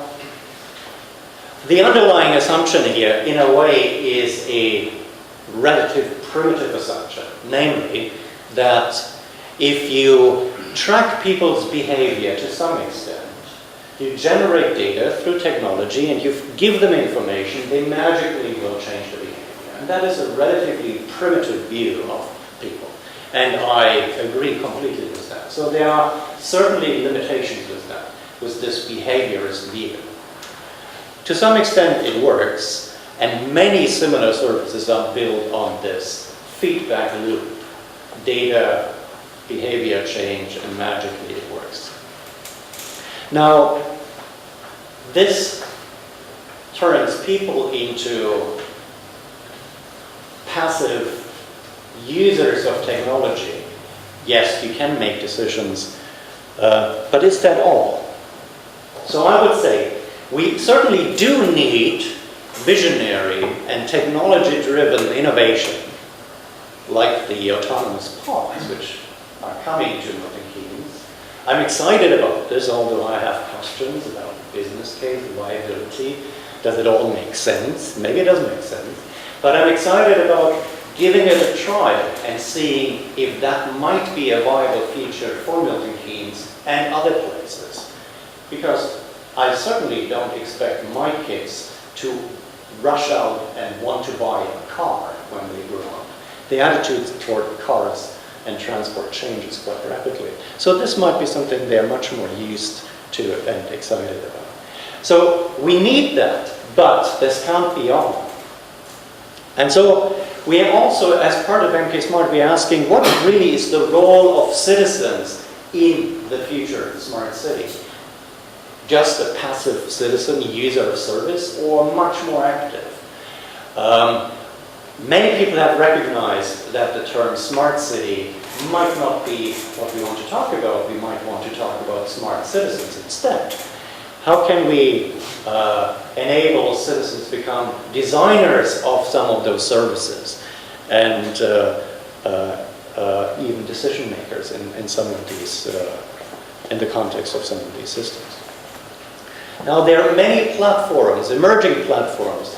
the underlying assumption here, in a way, is a relative primitive assumption, namely that if you track people's behavior to some extent, you generate data through technology and you give them information, they magically will change the behavior. And that is a relatively primitive view of people. And I agree completely with that. So there are certainly limitations with that, with this behaviorist view. To some extent it works, and many similar services are built on this feedback loop. Data, behavior change, and magically it works. Now, this turns people into passive users of technology. Yes, you can make decisions, but is that all? So I would say we certainly do need visionary and technology-driven innovation, like the autonomous pods, which are coming to Milton Keynes. I'm excited about this, although I have questions about the business case, the viability. Does it all make sense? Maybe it doesn't make sense. But I'm excited about giving it a try and seeing if that might be a viable feature for Milton Keynes and other places. Because I certainly don't expect my kids to rush out and want to buy a car when they grow up. The attitude toward cars and transport changes quite rapidly. So this might be something they're much more used to and excited about. So we need that, but this can't be all. And so we are also, as part of MK Smart, we are asking what really is the role of citizens in the future smart city? Just a passive citizen, user of service, or much more active? Many people have recognized that the term smart city might not be what we want to talk about. We might want to talk about smart citizens instead. How can we enable citizens to become designers of some of those services and even decision makers in some of these, in the context of some of these systems? Now, there are many platforms, emerging platforms,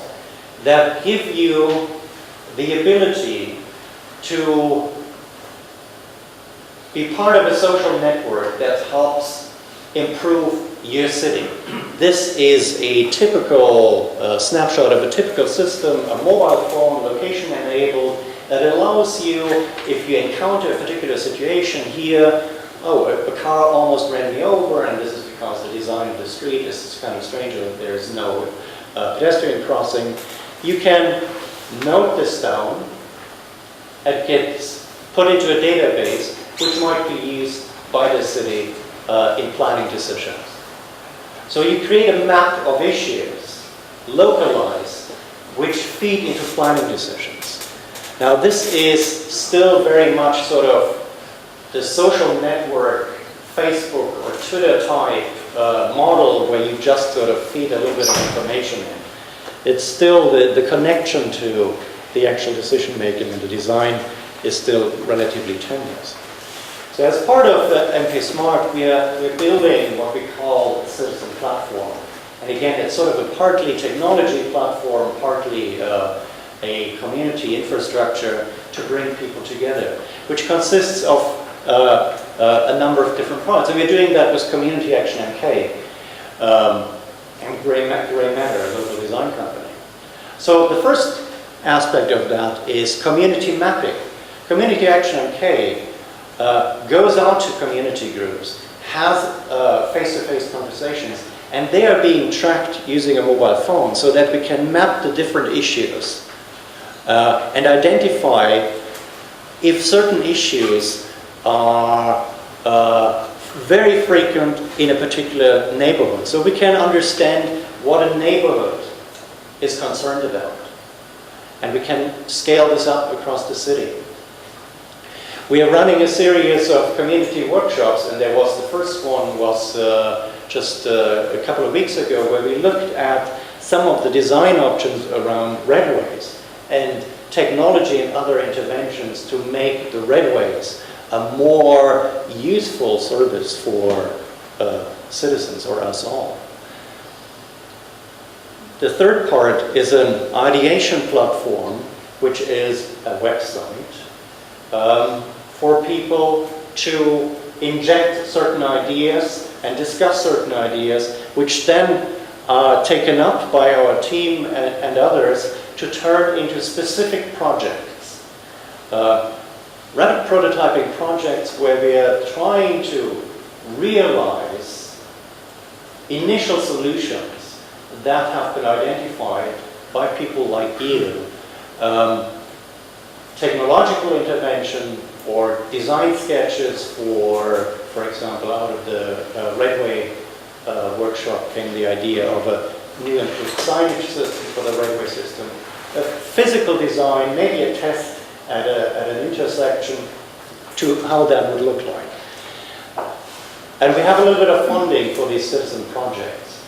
that give you the ability to be part of a social network that helps improve your city. This is a typical snapshot of a typical system, a mobile phone, location enabled, that allows you, if you encounter a particular situation here, oh, a car almost ran me over, and this is because the design of the street is kind of strange, there's no pedestrian crossing. You can note this down. It gets put into a database which might be used by the city in planning decisions. So you create a map of issues, localized, which feed into planning decisions. Now this is still very much sort of the social network, Facebook or Twitter type model where you just sort of feed a little bit of information in. It's still the connection to the actual decision making and the design is still relatively tenuous. So as part of the MK Smart, we're building what we call a citizen platform. And again, it's sort of a partly technology platform, partly a community infrastructure to bring people together, which consists of a number of different parts. And we're doing that with Community Action MK and Grey Matter, a local design company. So the first aspect of that is community mapping. Community Action MK goes out to community groups, has face-to-face conversations, and they are being tracked using a mobile phone so that we can map the different issues and identify if certain issues are very frequent in a particular neighborhood. So we can understand what a neighborhood is concerned about, and we can scale this up across the city. We are running a series of community workshops, and there was the first one was just a couple of weeks ago, where we looked at some of the design options around redways and technology and other interventions to make the redways a more useful service for citizens or us all. The third part is an ideation platform, which is a website for people to inject certain ideas and discuss certain ideas, which then are taken up by our team and others to turn into specific projects. Rapid prototyping projects where we are trying to realize initial solutions that have been identified by people like you. Technological intervention or design sketches for example, out of the Redway workshop came the idea of a new improved signage system for the Redway system. A physical design, maybe a test at an intersection to how that would look like. And we have a little bit of funding for these citizen projects.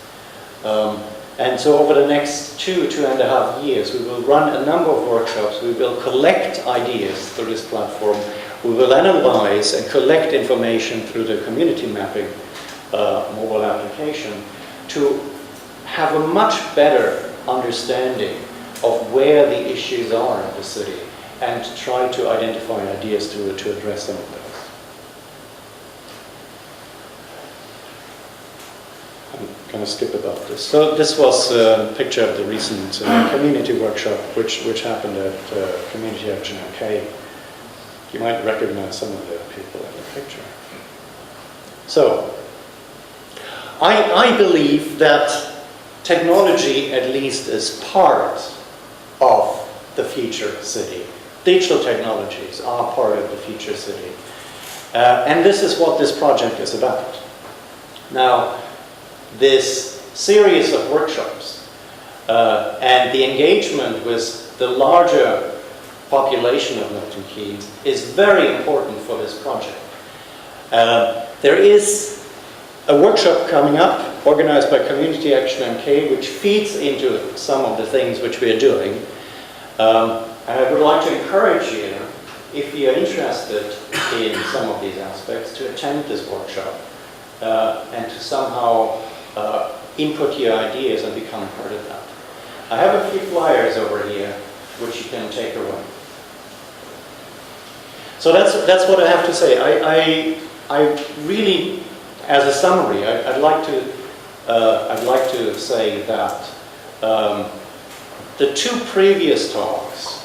And so over the next 2.5 years, we will run a number of workshops. We will collect ideas through this platform. We will analyze and collect information through the community mapping mobile application to have a much better understanding of where the issues are in the city and try to identify ideas to address some of those. I'm going to skip about this. So this was a picture of the recent community workshop which happened at Community Action UK. You might recognize some of the people in the picture. So, I believe that technology at least is part of the future city. Digital technologies are part of the future city. And this is what this project is about. Now, this series of workshops and the engagement with the larger population of Milton Keynes is very important for this project. There is a workshop coming up organized by Community Action UK which feeds into some of the things which we are doing. And I would like to encourage you, if you are interested in some of these aspects, to attend this workshop and to somehow input your ideas and become part of that. I have a few flyers over here which you can take away. So that's what I have to say. I really, as a summary, I'd like to say that the two previous talks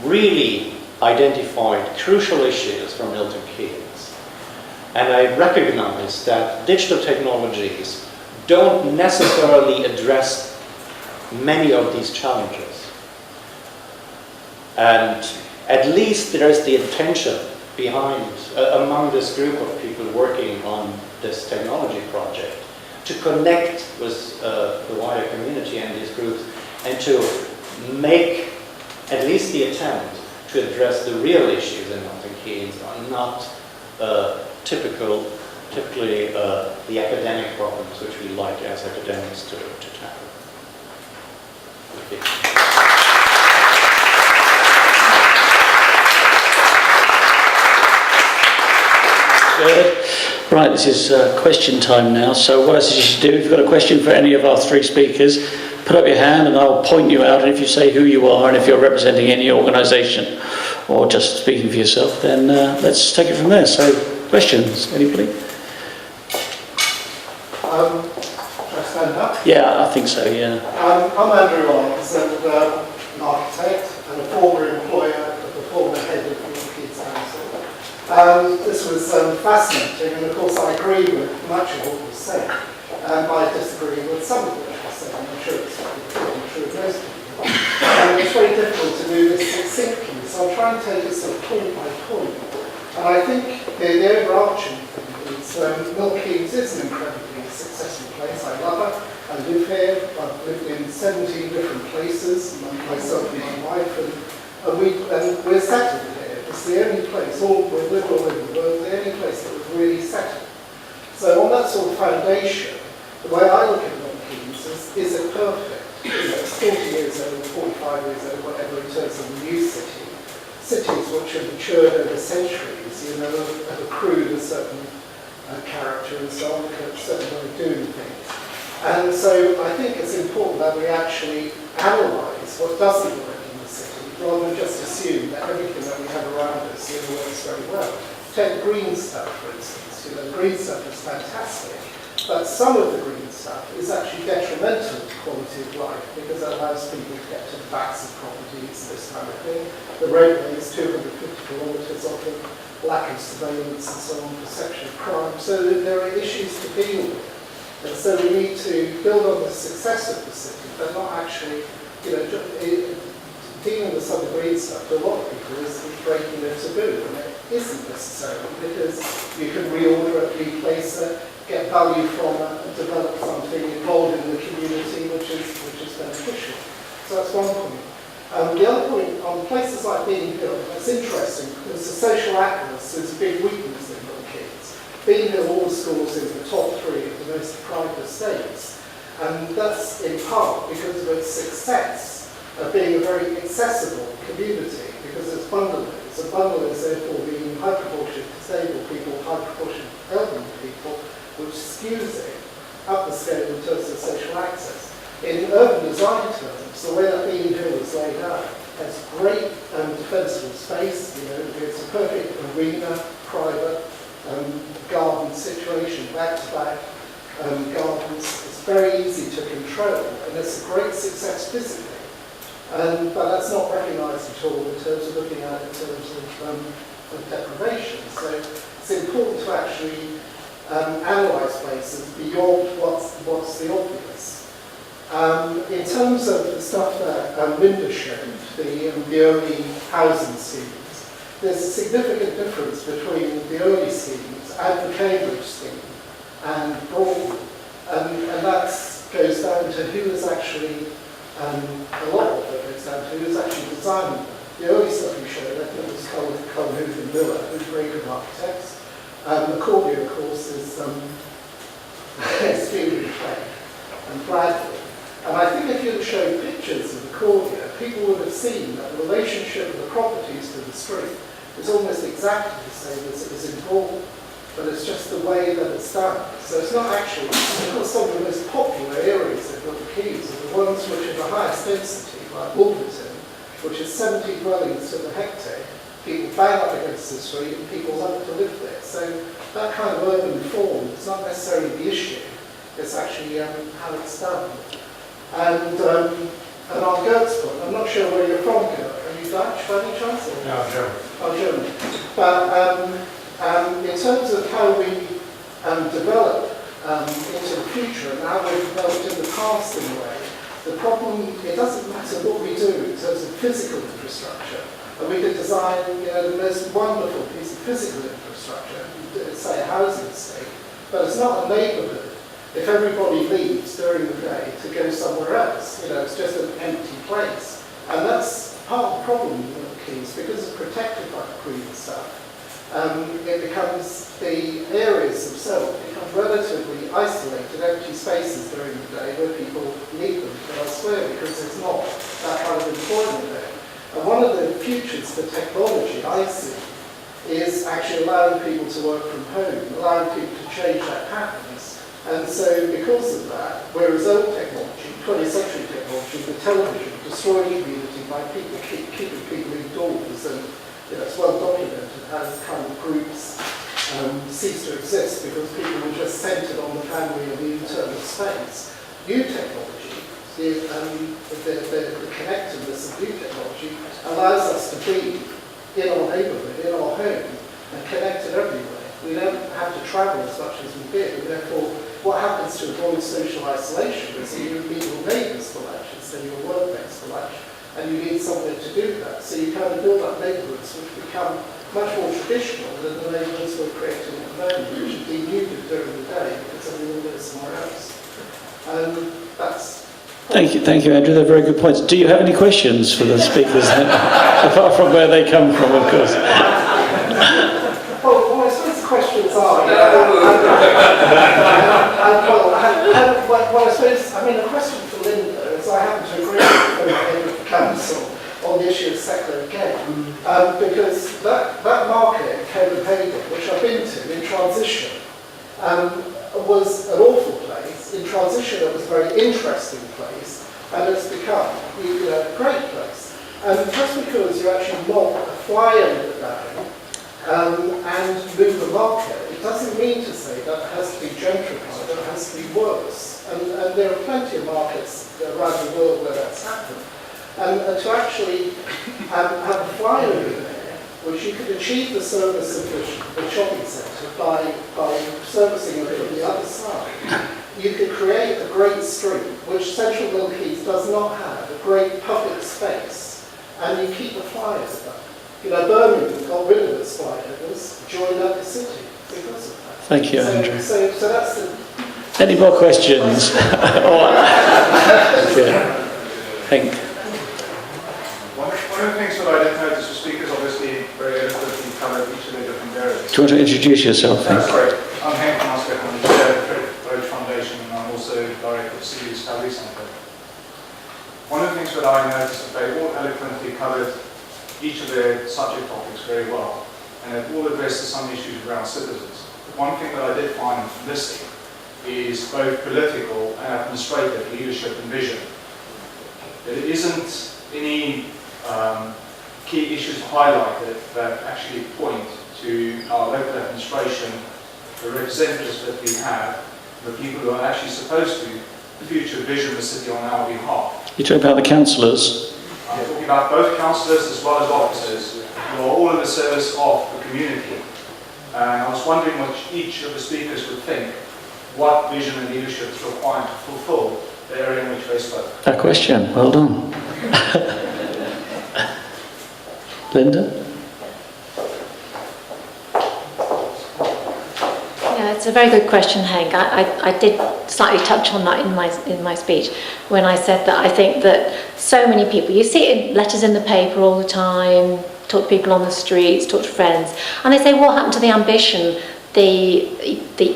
really identified crucial issues for Milton Keynes, and I recognize that digital technologies don't necessarily address many of these challenges, and at least there is the intention behind, among this group of people working on this technology project, to connect with the wider community and these groups, and to make at least the attempt to address the real issues in Milton Keynes, and not typically the academic problems which we like as academics to tackle. Thank you. Right, this is question time now. So what I suggest you do, if you've got a question for any of our three speakers, put up your hand and I'll point you out, and if you say who you are and if you're representing any organisation or just speaking for yourself, then let's take it from there. So, questions, anybody? Should I stand up? Yeah, I think so, yeah. I'm Andrew Lyons, and an architect and a former employer of the former head of the Milton Keynes Council. This was fascinating, and of course I agree with much of what was said, and I disagree with some of what was said, and I'm sure it's probably true of most people. It's very difficult to do this succinctly, so I'll try and take it sort of point by point. And I think the overarching thing is Milton Keynes is an incredibly successful place. I love it. I live here. I've lived in 17 different places, myself and my wife, and we're settled here. It's the only place, all we're living all over the world, the only place that was really settled. So on that sort of foundation, the way I look at Milton Keynes is it perfect? You know, it's 40 years old, 45 years old, whatever, in terms of the new city. Cities which have matured over centuries, you know, have accrued a certain character and so on, a certain way of doing things. And so I think it's important that we actually analyse what doesn't work in the city, rather than just assume that everything that we have around us, you know, works very well. Take green stuff, for instance. You know, green stuff is fantastic, but some of the green stuff is actually detrimental to quality of life because it allows people to get to the backs of properties, this kind of thing. The roadways, 250 kilometres of them, lack of surveillance and so on, perception of crime. So there are issues to deal with. And so we need to build on the success of the city, but not actually, you know, dealing with some of the green stuff to a lot of people is breaking a taboo, and it isn't necessarily, because you can reorder it, replace it, get value from it, and develop something involved in the community which is beneficial. So that's one point. The other point, on places like Bean Hill, it's interesting because the social atlas is a big weakness in Milton Keynes. Bean Hill always scores in the top 3 of the most deprived estates, and that's in part because of its success of being a very accessible community, because it's bungalows, and bungalows therefore being high proportion disabled people, high proportion elderly people, which skews it up the scale in terms of social access. In urban design terms, the way that Bean Hill is laid out has great defensible space. You know, it's a perfect arena, private garden situation, back-to-back gardens. It's very easy to control, and it's a great success physically. But that's not recognised at all in terms of looking at it in terms of deprivation. So it's important to actually analyse places beyond what's the obvious. In terms of the stuff that Linda showed, the early housing schemes, there's a significant difference between the early schemes and the Cambridge scheme and Broadwood. And that goes down to who is actually, a lot of it goes down to who is actually designing them. The early stuff we showed, I think it was Colin Huth and Miller, who's very good architects. The Cordia, of course, is extremely plain and Bradford. And I think if you'd showed pictures of the Cordia, people would have seen that the relationship of the properties to the street is almost exactly the same as it is in Broadwood, but it's just the way that it's done. So it's not actually, of course, some of the most popular areas of Milton Keynes are the ones which are the highest density, like Upton, which is 70 dwellings to the hectare. People bang up against the street and people love to live there. So that kind of urban form is not necessarily the issue, it's actually how it's done. And on Gerd's point, I'm not sure where you're from, Gerd. Are you Dutch by any chance? Or? No, German. Oh, German. But in terms of how we develop into the future and how we've developed in the past in a way, the problem, it doesn't matter what we do in terms of physical infrastructure. And we could design, you know, the most wonderful piece of physical infrastructure, say a housing estate, but it's not a neighbourhood. If everybody leaves during the day to go somewhere else, you know, it's just an empty place. And that's part of the problem with Milton Keynes, because it's protected by the green stuff. It becomes, the areas themselves become relatively isolated, empty spaces during the day where people leave them to go elsewhere because there's not that kind of employment there. And one of the futures for technology, I see, is actually allowing people to work from home, allowing people to change their patterns. And so because of that, whereas old technology, 20th century technology, the television, destroyed community by people keeping people indoors, and you know, it's well documented how kind of groups cease to exist because people were just centred on the family and the internal space. New technology, the connectedness of new technology allows us to be in our neighbourhood, in our home, and connected everywhere. We don't have to travel as much as we did, and therefore what happens to avoid social isolation is that you meet your neighbours for lunch instead of your workmates for lunch, and you need somewhere to do that. So you kind of build up neighbourhoods which become much more traditional than the neighbourhoods we're creating at the moment, which are denuded during the day because everyone goes somewhere else. And that's Thank you, Andrew. They're very good points. Do you have any questions for the speakers, apart from where they come from, of course? Well, I suppose the questions are. The question for Linda is I happen to agree with the council on the issue of segregation because that market, Copenhagen, which I've been to in transition, was an awful place. In transition, it was a very interesting place, and it's become a great place. And just because you actually knock a flyover down and move the market, it doesn't mean to say that it has to be gentrified, that it has to be worse. And there are plenty of markets around the world where that's happened. And to actually have a flyover there, which you could achieve the service of the shopping centre by servicing it from the other side, you could create a great street, which central Milton Keynes does not have, a great public space, and you keep the flyers up. Birmingham got rid of its flyovers, joined up the city because of that. Thank you, Andrew. So that's the... Any more questions? Hank. One of the things that I did notice was speakers obviously very eloquently covered each of the different areas. Do you want to introduce yourself, Hank? Sorry, I'm Hank from Muscat. I'm the chair of the Roche Foundation and I'm also director of the City Discovery Centre. One of the things that I noticed is they all eloquently covered each of their subject topics very well, and it all addresses some issues around citizens. But one thing that I did find missing is both political and administrative leadership and vision. There isn't any key issues highlighted that actually point to our local administration, the representatives that we have, the people who are actually supposed to future vision the city on our behalf. You're talking about the councillors? I'm talking about both councillors as well as officers who are all in the service of the community. And I was wondering what each of the speakers would think, what vision and leadership is required to fulfill the area in which they spoke. A question, well done. Linda? Yeah, it's a very good question, Hank. I did slightly touch on that in my speech when I said that I think that so many people, you see it in letters in the paper all the time, talk to people on the streets, talk to friends, and they say, what happened to the ambition, the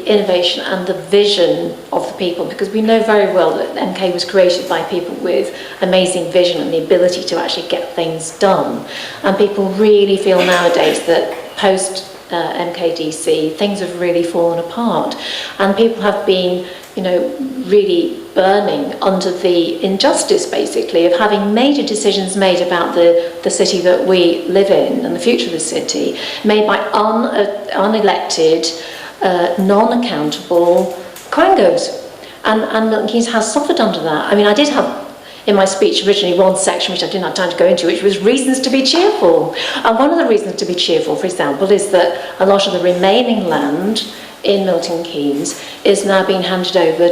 innovation and the vision of the people? Because we know very well that MK was created by people with amazing vision and the ability to actually get things done. And people really feel nowadays that post MKDC, things have really fallen apart, and people have been, really burning under the injustice, basically, of having major decisions made about the city that we live in and the future of the city, made by unelected, non-accountable quangos. And Milton Keynes has suffered under that. I mean, I did have in my speech originally one section which I didn't have time to go into, which was reasons to be cheerful. And one of the reasons to be cheerful, for example, is that a lot of the remaining land in Milton Keynes is now being handed over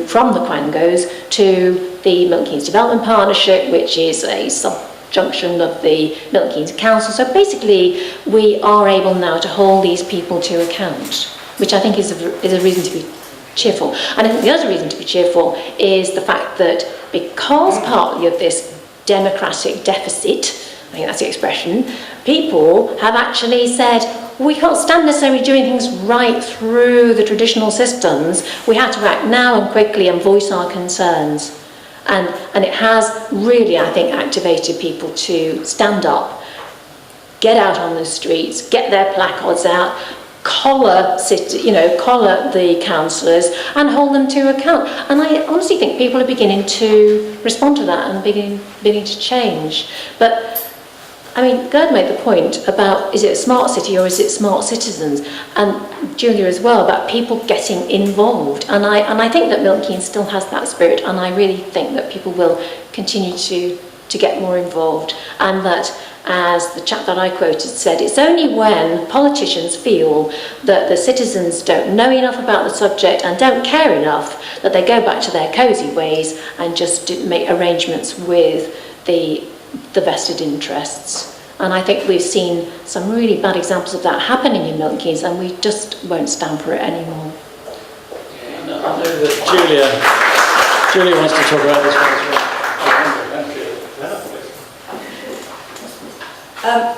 from the quangos to the Milton Keynes Development Partnership, which is a subjunction of the Milton Keynes Council. So basically, we are able now to hold these people to account, which I think is a reason to be cheerful. And I think the other reason to be cheerful is the fact that because partly of this democratic deficit, I think that's the expression, people have actually said, we can't stand necessarily doing things right through the traditional systems. We have to act now and quickly and voice our concerns. And it has really, I think, activated people to stand up, get out on the streets, get their placards out, collar the councillors and hold them to account. And I honestly think people are beginning to respond to that and beginning to change. But I mean, Gerd made the point about, is it a smart city or is it smart citizens? And Julia as well, about people getting involved. And I think that Milton Keynes still has that spirit, and I really think that people will continue to get more involved. And that, as the chap that I quoted said, it's only when politicians feel that the citizens don't know enough about the subject and don't care enough that they go back to their cosy ways and just make arrangements with the vested interests. And I think we've seen some really bad examples of that happening in Milton Keynes, and we just won't stand for it anymore. I know that Julia Julie wants to talk about this one as well.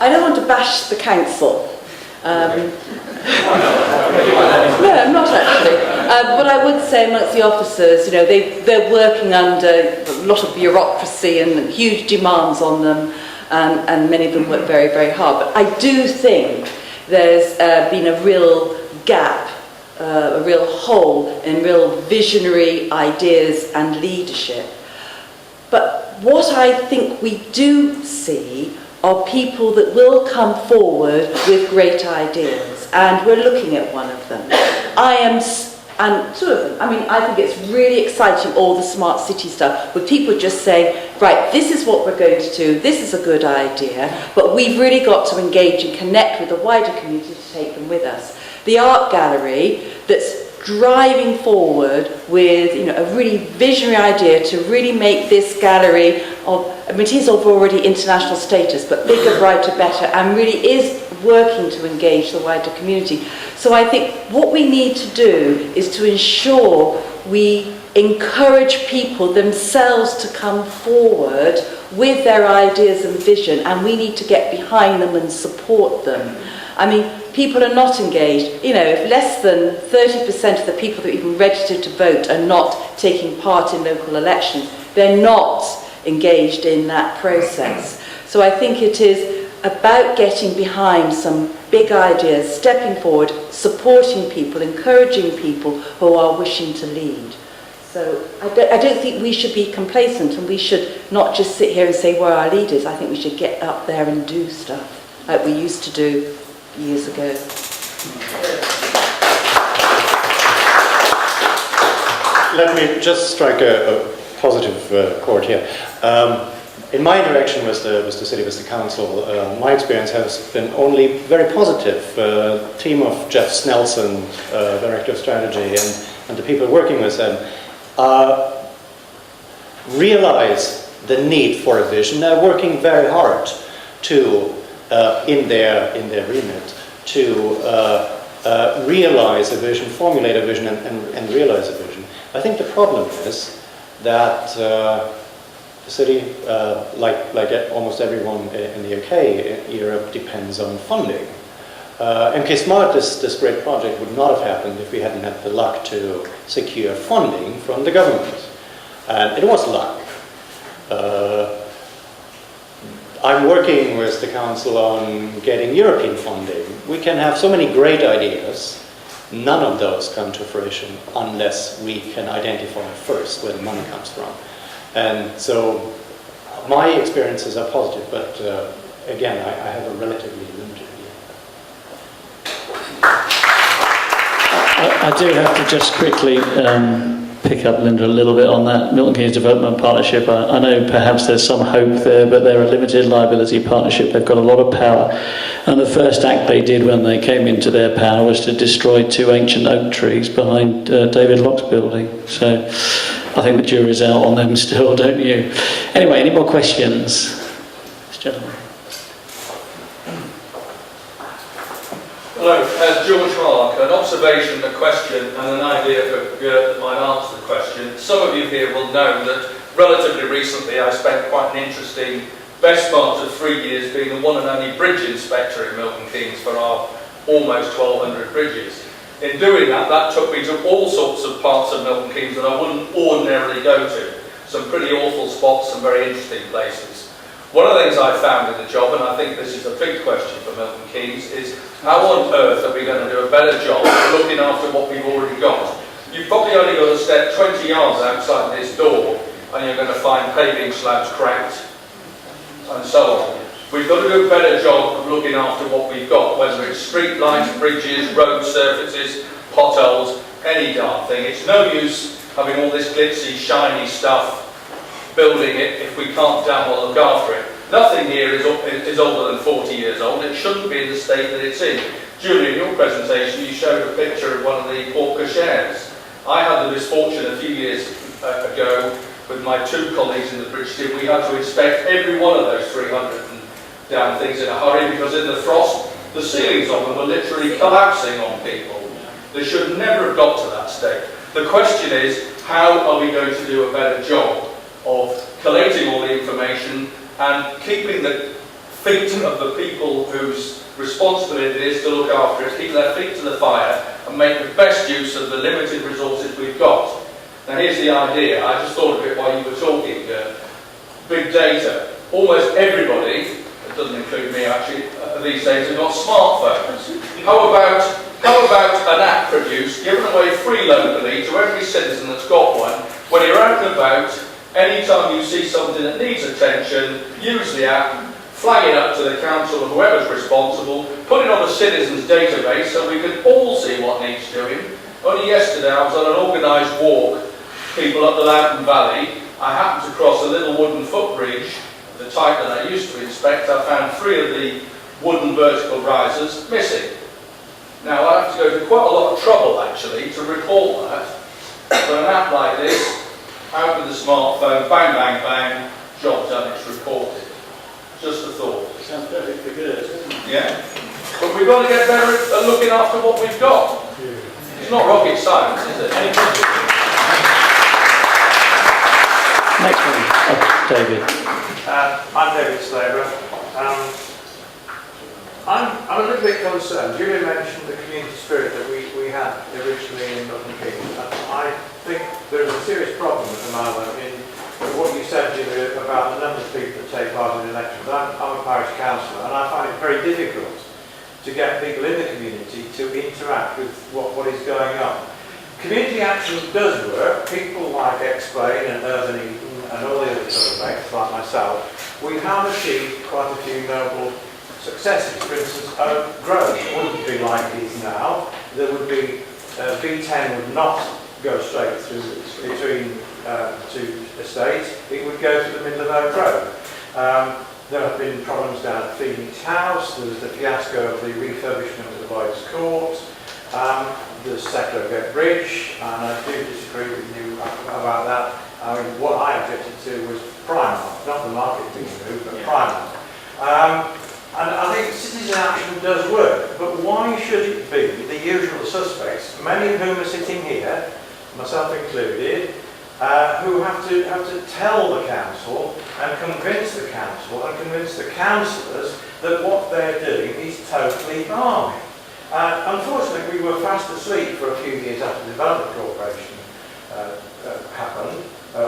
I don't want to bash the council. No, I'm not actually. But I would say amongst the officers, you know, they're working under a lot of bureaucracy and huge demands on them, and many of them work very, very hard. But I do think there's been a real gap, a real hole in real visionary ideas and leadership. But what I think we do see are people that will come forward with great ideas, and we're looking at one of them. I think it's really exciting, all the smart city stuff, with people just saying, right, this is what we're going to do, this is a good idea, but we've really got to engage and connect with the wider community to take them with us. The art gallery that's driving forward with, you know, a really visionary idea to really make this gallery it is of already international status, but bigger, brighter, better, and really is working to engage the wider community. So I think what we need to do is to ensure we encourage people themselves to come forward with their ideas and vision, and we need to get behind them and support them. I mean, people are not engaged. You know, if less than 30% of the people that even registered to vote are not taking part in local elections, they're not engaged in that process. So I think it is about getting behind some big ideas, stepping forward, supporting people, encouraging people who are wishing to lead. So I don't think we should be complacent, and we should not just sit here and say we're our leaders. I think we should get up there and do stuff like we used to do years ago. Let me just strike a positive chord here. In my interaction with the city, with the council, my experience has been only very positive. Team of Jeff Snelson, Director of Strategy, and the people working with them realize the need for a vision. They're working very hard to, in their remit, to realize a vision, formulate a vision, and realize a vision. I think the problem is that the city, like almost everyone in the UK, Europe, depends on funding. MK Smart, this great project would not have happened if we hadn't had the luck to secure funding from the government. And it was luck. I'm working with the council on getting European funding. We can have so many great ideas. None of those come to fruition unless we can identify first where the money comes from. And so my experiences are positive, but again, I have a relatively limited view. I do have to just quickly pick up, Linda, a little bit on that Milton Keynes Development Partnership. I know perhaps there's some hope there, but they're a limited liability partnership. They've got a lot of power. And the first act they did when they came into their power was to destroy 2 ancient oak trees behind David Locke's building. So I think the jury's out on them still, don't you? Anyway, any more questions? This gentleman. Hello, George Hark. An observation, a question, and an idea for Gerd that might answer the question. Some of you here will know that relatively recently I spent quite an interesting best part of 3 years being the one and only bridge inspector in Milton Keynes for our almost 1,200 bridges. In doing that, that took me to all sorts of parts of Milton Keynes that I wouldn't ordinarily go to. Some pretty awful spots, some very interesting places. One of the things I found in the job, and I think this is a big question for Milton Keynes, is how on earth are we going to do a better job of looking after what we've already got? You've probably only got to step 20 yards outside this door and you're going to find paving slabs cracked and so on. We've got to do a better job of looking after what we've got, whether it's street lights, bridges, road surfaces, potholes, any darn thing. It's no use having all this glitzy, shiny stuff, building it if we can't damn well look after it. Nothing here is older than 40 years old. It shouldn't be in the state that it's in. Julie, in your presentation, you showed a picture of one of the porte cocheres. I had the misfortune a few years ago with my 2 colleagues in the bridge team. We had to inspect every one of those 300 and damn things in a hurry because in the frost, the ceilings of them were literally collapsing on people. They should never have got to that state. The question is, how are we going to do a better job of collating all the information and keeping the feet of the people whose responsibility it is to look after it, keep their feet to the fire and make the best use of the limited resources we've got. Now here's the idea, I just thought of it while you were talking, big data. Almost everybody, it doesn't include me actually, these days have got smartphones. How about an app produced, given away free locally to every citizen that's got one, when you're out and about, anytime you see something that needs attention, use the app, flag it up to the council or whoever's responsible, put it on the citizens database so we can all see what needs doing. Only yesterday I was on an organised walk, people up the Loughton Valley. I happened to cross a little wooden footbridge, the type that I used to inspect. I found 3 of the wooden vertical risers missing. Now I have to go to quite a lot of trouble actually to report that. But an app like this, out with the smartphone, bang, bang, bang, job done, it's reported. Just a thought. Sounds perfectly good. Yeah. But we've got to get better at looking after what we've got. It's not rocket science, is it? Any questions? Next one, David. I'm David Slaver. I'm a little bit concerned. Julia mentioned the community spirit that we had originally in Milton Keynes. I think there's a serious problem at the moment in what you said, Julia, about the number of people that take part in elections. I'm a parish councillor and I find it very difficult to get people in the community to interact with what is going on. Community action does work. People like Explain and Urban Eden and all the other sort of mates like myself, we have achieved quite a few noble successes. For instance, growth wouldn't be like it is now. There would be, B10 would not go straight through between two estates. It would go to the middle of Oak Grove. There have been problems down at Phoenix House. There's the fiasco of the refurbishment of the Boys Court. There's Settler Gate Bridge, and I do disagree with you about that. I mean, what I objected to was Primark, not the market being moved, but Primark. And I think citizen action does work, but why should it be the usual suspects, many of whom are sitting here, myself included, who have to tell the council and convince the council and convince the councillors that what they're doing is totally wrong. Unfortunately, we were fast asleep for a few years after the Development Corporation happened,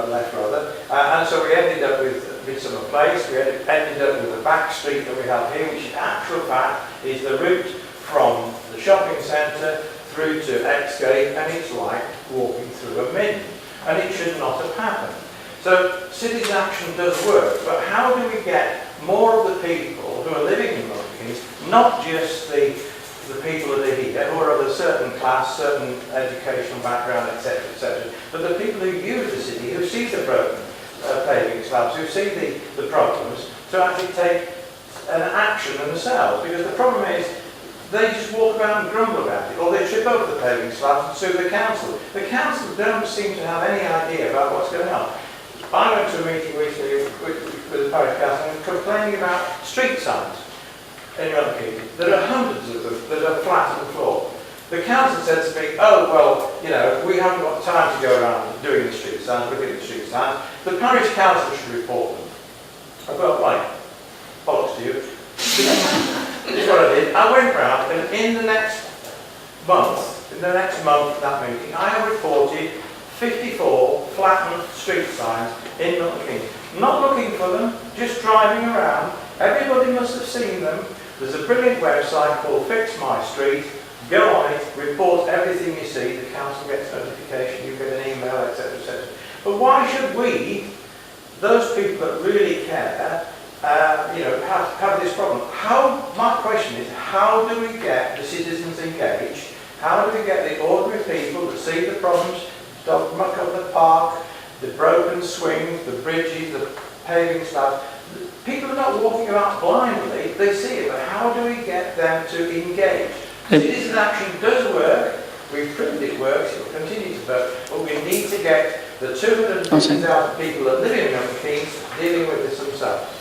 left rather, and so we ended up with Midsummer Place. We ended up with the back street that we have here, which in actual fact is the route from the shopping centre through to Exgate, and it's like walking through a min. And it should not have happened. So citizen action does work, but how do we get more of the people who are living in Milton Keynes, not just the people that are here, who are of a certain class, certain educational background, etc., but the people who use the city, who see the broken paving slabs, who see the problems, to actually take an action themselves. Because the problem is, they just walk around and grumble about it, or they trip over the paving slabs and sue the council. The council don't seem to have any idea about what's going on. I went to a meeting recently with the parish council and complaining about street signs in Milton Keynes. There are hundreds of them that are flat on the floor. The council said to me, oh, well, you know, we haven't got time to go around doing the street signs, looking at the street signs. The parish council should report them. I thought, right, bollocks to you. This is what I did. I went round, and in the next month of that meeting, I have reported 54 flattened street signs in Milton Keynes. Not looking for them, just driving around. Everybody must have seen them. There's a brilliant website called Fix My Street. Go on it, report everything you see. The council gets notification, you get an email, etc., etc. But why should we, those people that really care, have this problem? My question is, how do we get the citizens engaged? How do we get the ordinary people that see the problems, the muck of the park, the broken swings, the bridges, the paving slabs? People are not walking about blindly, they see it, but how do we get them to engage? Citizen action does work, we've proved it works, it will continue to work, but we need to get the 250,000 people that live in Milton Keynes dealing with this themselves.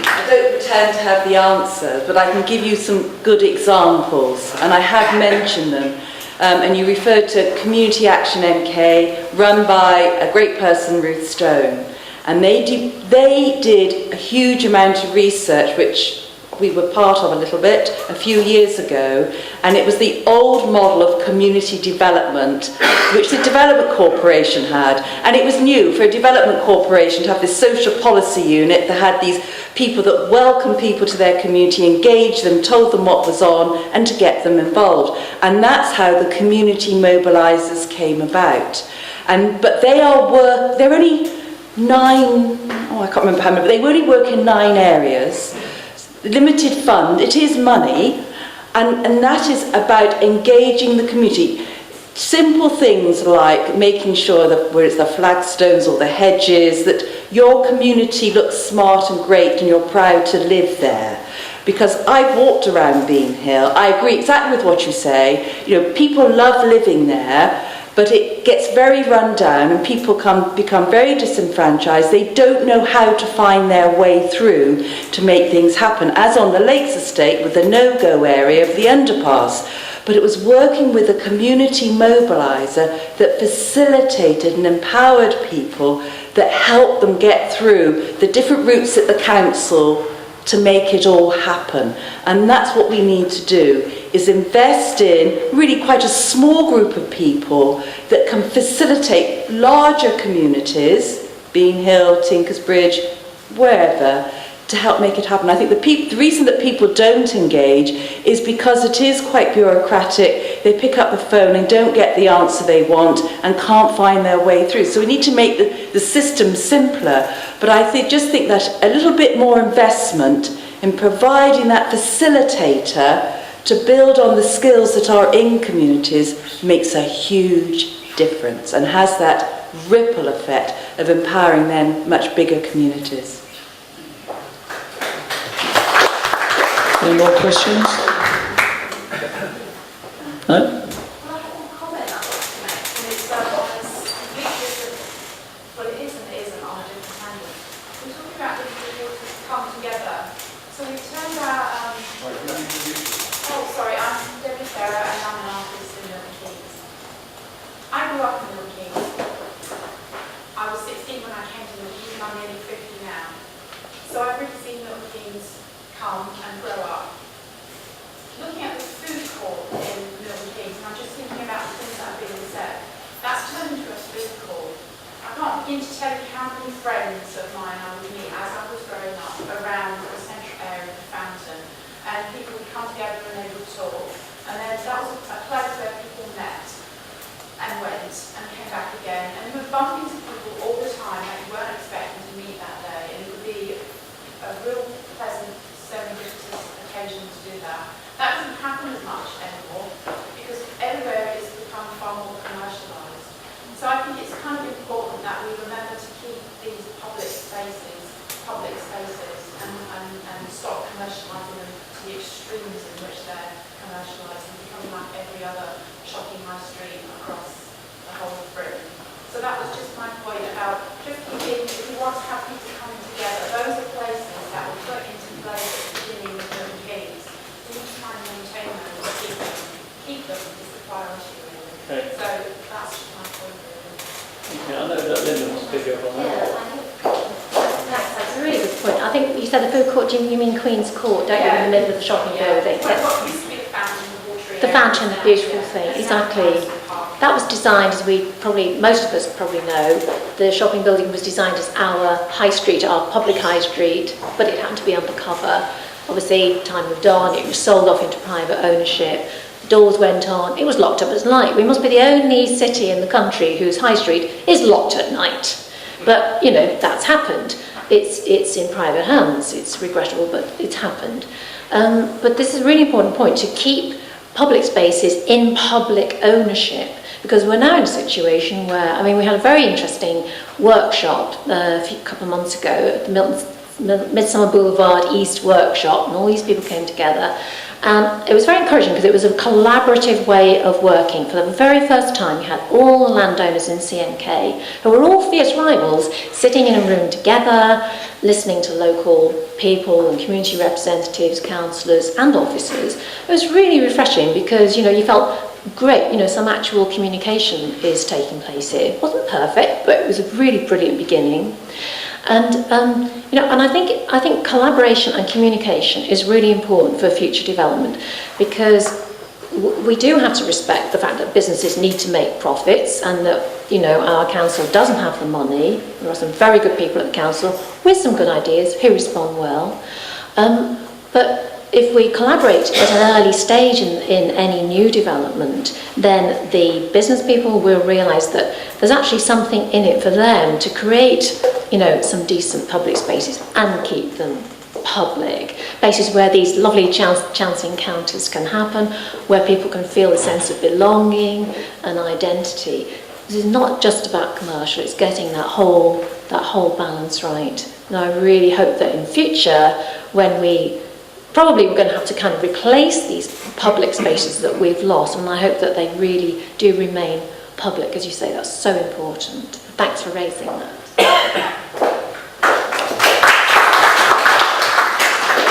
I don't pretend to have the answers, but I can give you some good examples, and I have mentioned them. And you referred to Community Action MK, run by a great person, Ruth Stone. And they did a huge amount of research, which we were part of a little bit a few years ago, and it was the old model of community development which the Development Corporation had, and it was new for a development corporation to have this social policy unit that had these people that welcomed people to their community, engaged them, told them what was on, and to get them involved. And that's how the community mobilisers came about. But they're only 9, I can't remember how many, but they only work in 9 areas. Limited fund, it is money, and that is about engaging the community. Simple things like making sure that where it's the flagstones or the hedges, that your community looks smart and great and you're proud to live there. Because I've walked around Bean Hill, I agree exactly with what you say, people love living there, but it gets very run down and people become very disenfranchised. They don't know how to find their way through to make things happen, as on the Lakes Estate with the no-go area of the underpass. But it was working with a community mobiliser that facilitated and empowered people, that helped them get through the different routes at the council to make it all happen. And that's what we need to do, is invest in really quite a small group of people that can facilitate larger communities, Bean Hill, Tinkersbridge, wherever, to help make it happen. I think the reason that people don't engage is because it is quite bureaucratic. They pick up the phone and don't get the answer they want and can't find their way through. So we need to make the system simpler. But I just think that a little bit more investment in providing that facilitator to build on the skills that are in communities makes a huge difference and has that ripple effect of empowering then much bigger communities. Any more questions? No? Well, I have one comment I'd like to make, and it's on this completely different, well, it is and it isn't on a different angle. We're talking about the people who come together. So we turned out, I'm Debbie Sarah and I'm an artist in Milton Keynes. I grew up in Milton Keynes. I was 16 when I came to Milton Keynes and I'm nearly 50 now. So I've really seen Milton Keynes come and grow up. Looking at the food court in Milton Keynes, and I'm just thinking about the things that are being said, that's turned into a food court. I can't begin to tell you how many friends of mine I would meet as I was growing up around the central area of the fountain, and people would come together and they would talk, and then that was a place where people met and went and came back again, and you would bump into people all the time that you weren't expecting to meet that day, and it would be a real pleasant serendipitous occasion to do that. That doesn't happen as much anymore because everywhere it's become far more commercialised. So I think it's kind of important that we remember to keep these public spaces and stop commercialising them to the extremes in which they're commercialised and becoming like every other shopping high street across the whole of Britain. So that was just my point about just keeping, if we want to have people coming together, those are places that were put into place at the beginning of Milton Keynes. We need to try and maintain them and keep them is the priority really. Okay. So that's just my point really. Yeah, I know that Linda wants to pick up on that. That's a really good point. I think you said the food court, you mean Queen's Court, don't you, in the middle of the shopping building? But what used to be the fountain, the water The fountain, the beautiful thing, exactly. That was designed, as most of us probably know, the shopping building was designed as our high street, our public high street, but it happened to be undercover. Obviously, time moved on, it was sold off into private ownership, the doors went on, it was locked up at night. We must be the only city in the country whose high street is locked at night. But, that's happened. It's in private hands, it's regrettable, but it's happened. But this is a really important point, to keep public spaces in public ownership, because we're now in a situation where, we had a very interesting workshop a couple of months ago at the Midsummer Boulevard East workshop, and all these people came together, And it was very encouraging because it was a collaborative way of working. For the very first time, you had all the landowners in CMK, who were all fierce rivals, sitting in a room together, listening to local people and community representatives, councillors and officers. It was really refreshing because, you felt great, some actual communication is taking place here. It wasn't perfect, but it was a really brilliant beginning. And and I think collaboration and communication is really important for future development, because we do have to respect the fact that businesses need to make profits, and that our council doesn't have the money. There are some very good people at the council with some good ideas who respond well, but if we collaborate at an early stage in any new development, then the business people will realise that there's actually something in it for them to create, some decent public spaces and keep them public. Places where these lovely chance encounters can happen, where people can feel a sense of belonging and identity. This is not just about commercial, it's getting that whole balance right. And I really hope that in future, when we're going to have to kind of replace these public spaces that we've lost, and I hope that they really do remain public. As you say, that's so important. Thanks for raising that.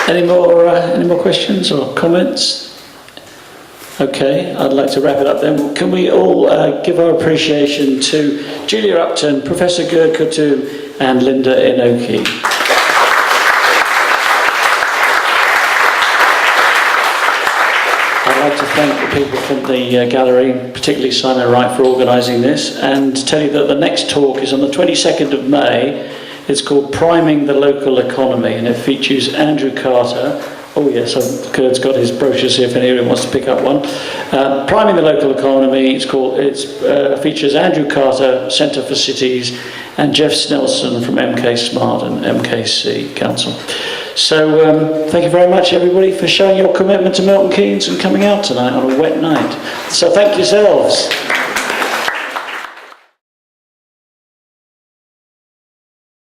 Any more questions or comments? Okay, I'd like to wrap it up then. Can we all give our appreciation to Julia Upton, Professor Gerd Kortuem and Linda Inoki. I'd like to thank the people from the gallery, particularly Simon Wright, for organising this, and tell you that the next talk is on the 22nd of May. It's called Priming the Local Economy, and it features Andrew Carter. Oh yes, Gerd's got his brochures here if anyone wants to pick up one. Priming the Local Economy, it features Andrew Carter, Centre for Cities, and Jeff Snelson from MK Smart and MKC Council. So thank you very much everybody for showing your commitment to Milton Keynes and coming out tonight on a wet night. So thank yourselves.